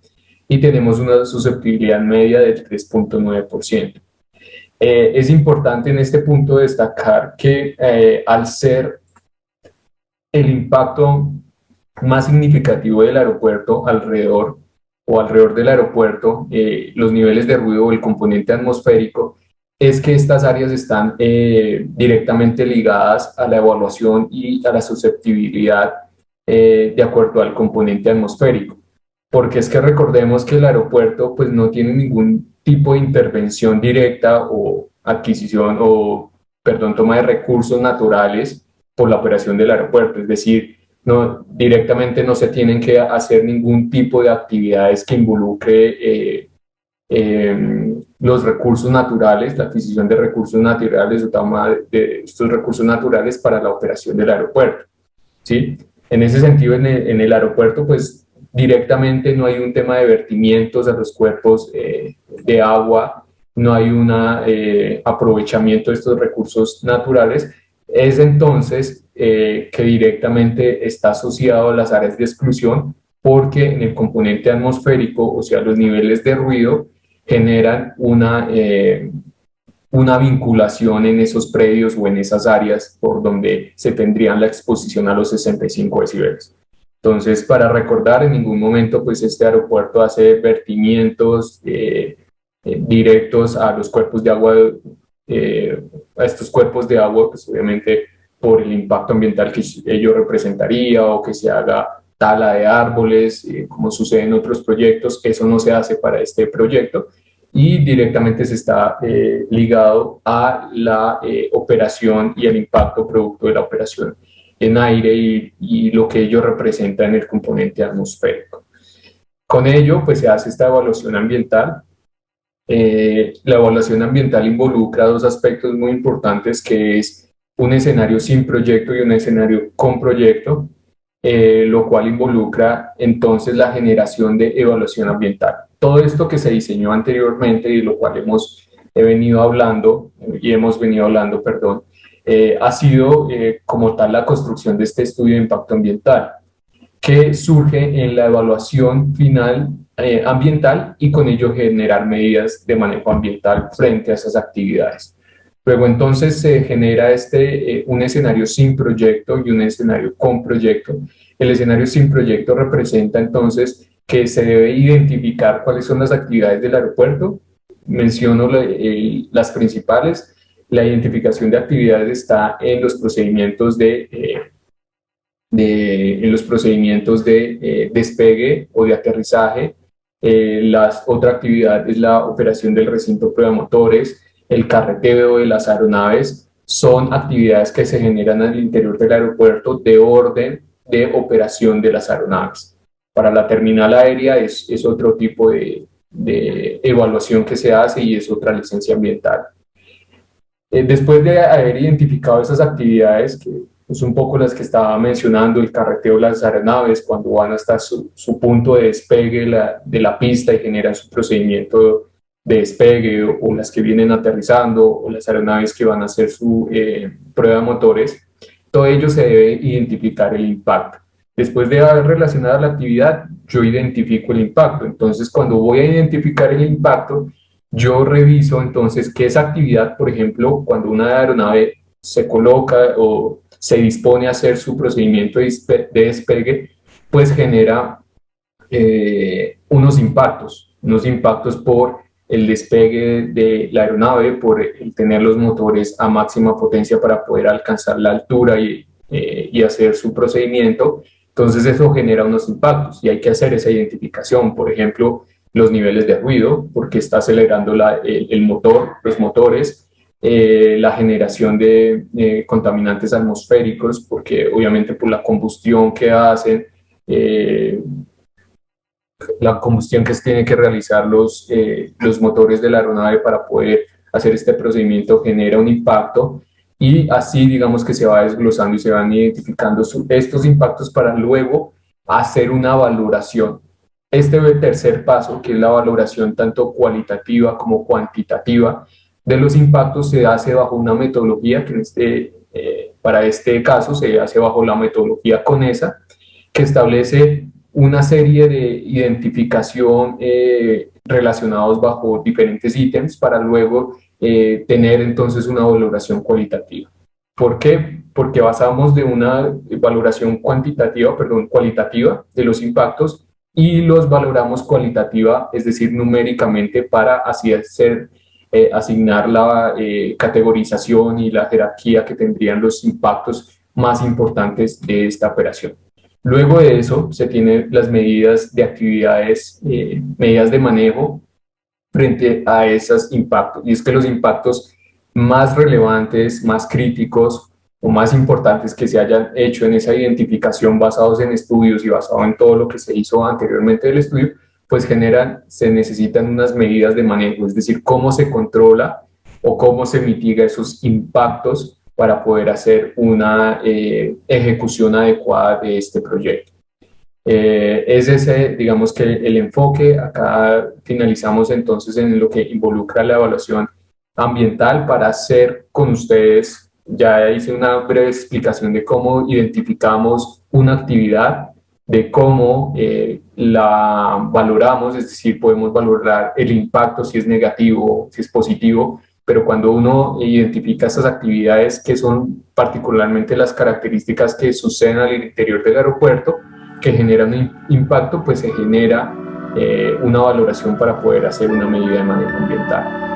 y tenemos una susceptibilidad media del 3.9%. Es importante en este punto destacar que al ser el impacto más significativo del aeropuerto alrededor del aeropuerto, los niveles de ruido o el componente atmosférico, es que estas áreas están directamente ligadas a la evaluación y a la susceptibilidad de acuerdo al componente atmosférico. Porque es que recordemos que el aeropuerto pues no tiene ningún tipo de intervención directa o adquisición o, toma de recursos naturales por la operación del aeropuerto, es decir, directamente no se tienen que hacer ningún tipo de actividades que involucre los recursos naturales, la adquisición de recursos naturales o toma de estos recursos naturales para la operación del aeropuerto, ¿sí? En ese sentido, en el aeropuerto, pues directamente no hay un tema de vertimientos a los cuerpos de agua, no hay un aprovechamiento de estos recursos naturales. Es entonces que directamente está asociado a las áreas de exclusión, porque en el componente atmosférico, o sea, los niveles de ruido, generan una vinculación en esos predios o en esas áreas por donde se tendrían la exposición a los 65 decibeles. Entonces, para recordar, en ningún momento pues este aeropuerto hace vertimientos directos a los cuerpos de agua, a estos cuerpos de agua, pues obviamente por el impacto ambiental que ello representaría, o que se haga tala de árboles, como sucede en otros proyectos. Eso no se hace para este proyecto y directamente se está ligado a la operación y el impacto producto de la operación en aire y lo que ello representa en el componente atmosférico. Con ello, pues se hace esta evaluación ambiental. La evaluación ambiental involucra dos aspectos muy importantes, que es un escenario sin proyecto y un escenario con proyecto, lo cual involucra entonces la generación de evaluación ambiental. Todo esto que se diseñó anteriormente y lo cual hemos venido hablando, ha sido como tal la construcción de este estudio de impacto ambiental, que surge en la evaluación final ambiental y con ello generar medidas de manejo ambiental frente a esas actividades. Luego entonces se genera un escenario sin proyecto y un escenario con proyecto. El escenario sin proyecto representa entonces que se debe identificar cuáles son las actividades del aeropuerto. Menciono las principales. La identificación de actividades está en los procedimientos de despegue o de aterrizaje. La otra actividad es la operación del recinto prueba motores, el carreteo de las aeronaves. Son actividades que se generan al interior del aeropuerto de orden de operación de las aeronaves. Para la terminal aérea es otro tipo de evaluación que se hace y es otra licencia ambiental. Después de haber identificado esas actividades, que es un poco las que estaba mencionando, el carreteo de las aeronaves, cuando van hasta su punto de despegue de la pista y generan su procedimiento de despegue, o las que vienen aterrizando, o las aeronaves que van a hacer su prueba de motores, todo ello se debe identificar el impacto. Después de haber relacionado la actividad, yo identifico el impacto. Entonces, cuando voy a identificar el impacto, yo reviso entonces que esa actividad, por ejemplo, cuando una aeronave se coloca o se dispone a hacer su procedimiento de despegue, pues genera unos impactos por el despegue de la aeronave, por el tener los motores a máxima potencia para poder alcanzar la altura y hacer su procedimiento. Entonces eso genera unos impactos y hay que hacer esa identificación. Por ejemplo, los niveles de ruido, porque está acelerando el motor, los motores, la generación de contaminantes atmosféricos, porque obviamente por la combustión que hacen, la combustión que se tiene que realizar los motores de la aeronave para poder hacer este procedimiento genera un impacto, y así digamos que se va desglosando y se van identificando estos impactos para luego hacer una valoración. Este tercer paso, que es la valoración tanto cualitativa como cuantitativa de los impactos, se hace bajo una metodología que para este caso se hace bajo la metodología CONESA, que establece una serie de identificación relacionados bajo diferentes ítems para luego tener entonces una valoración cualitativa. ¿Por qué? Porque basamos de una valoración cualitativa de los impactos y los valoramos cualitativa, es decir, numéricamente, para así asignar la categorización y la jerarquía que tendrían los impactos más importantes de esta operación. Luego de eso se tienen las medidas de actividades, medidas de manejo frente a esos impactos. Y es que los impactos más relevantes, más críticos o más importantes que se hayan hecho en esa identificación basados en estudios y basado en todo lo que se hizo anteriormente del estudio, pues se necesitan unas medidas de manejo, es decir, cómo se controla o cómo se mitiga esos impactos para poder hacer una ejecución adecuada de este proyecto. Es ese, digamos que el enfoque. Acá finalizamos entonces en lo que involucra la evaluación ambiental para hacer con ustedes. Ya hice una breve explicación de cómo identificamos una actividad, de cómo la valoramos, es decir, podemos valorar el impacto, si es negativo, si es positivo, pero cuando uno identifica esas actividades que son particularmente las características que suceden al interior del aeropuerto, que generan un impacto, pues se genera una valoración para poder hacer una medida de manejo ambiental.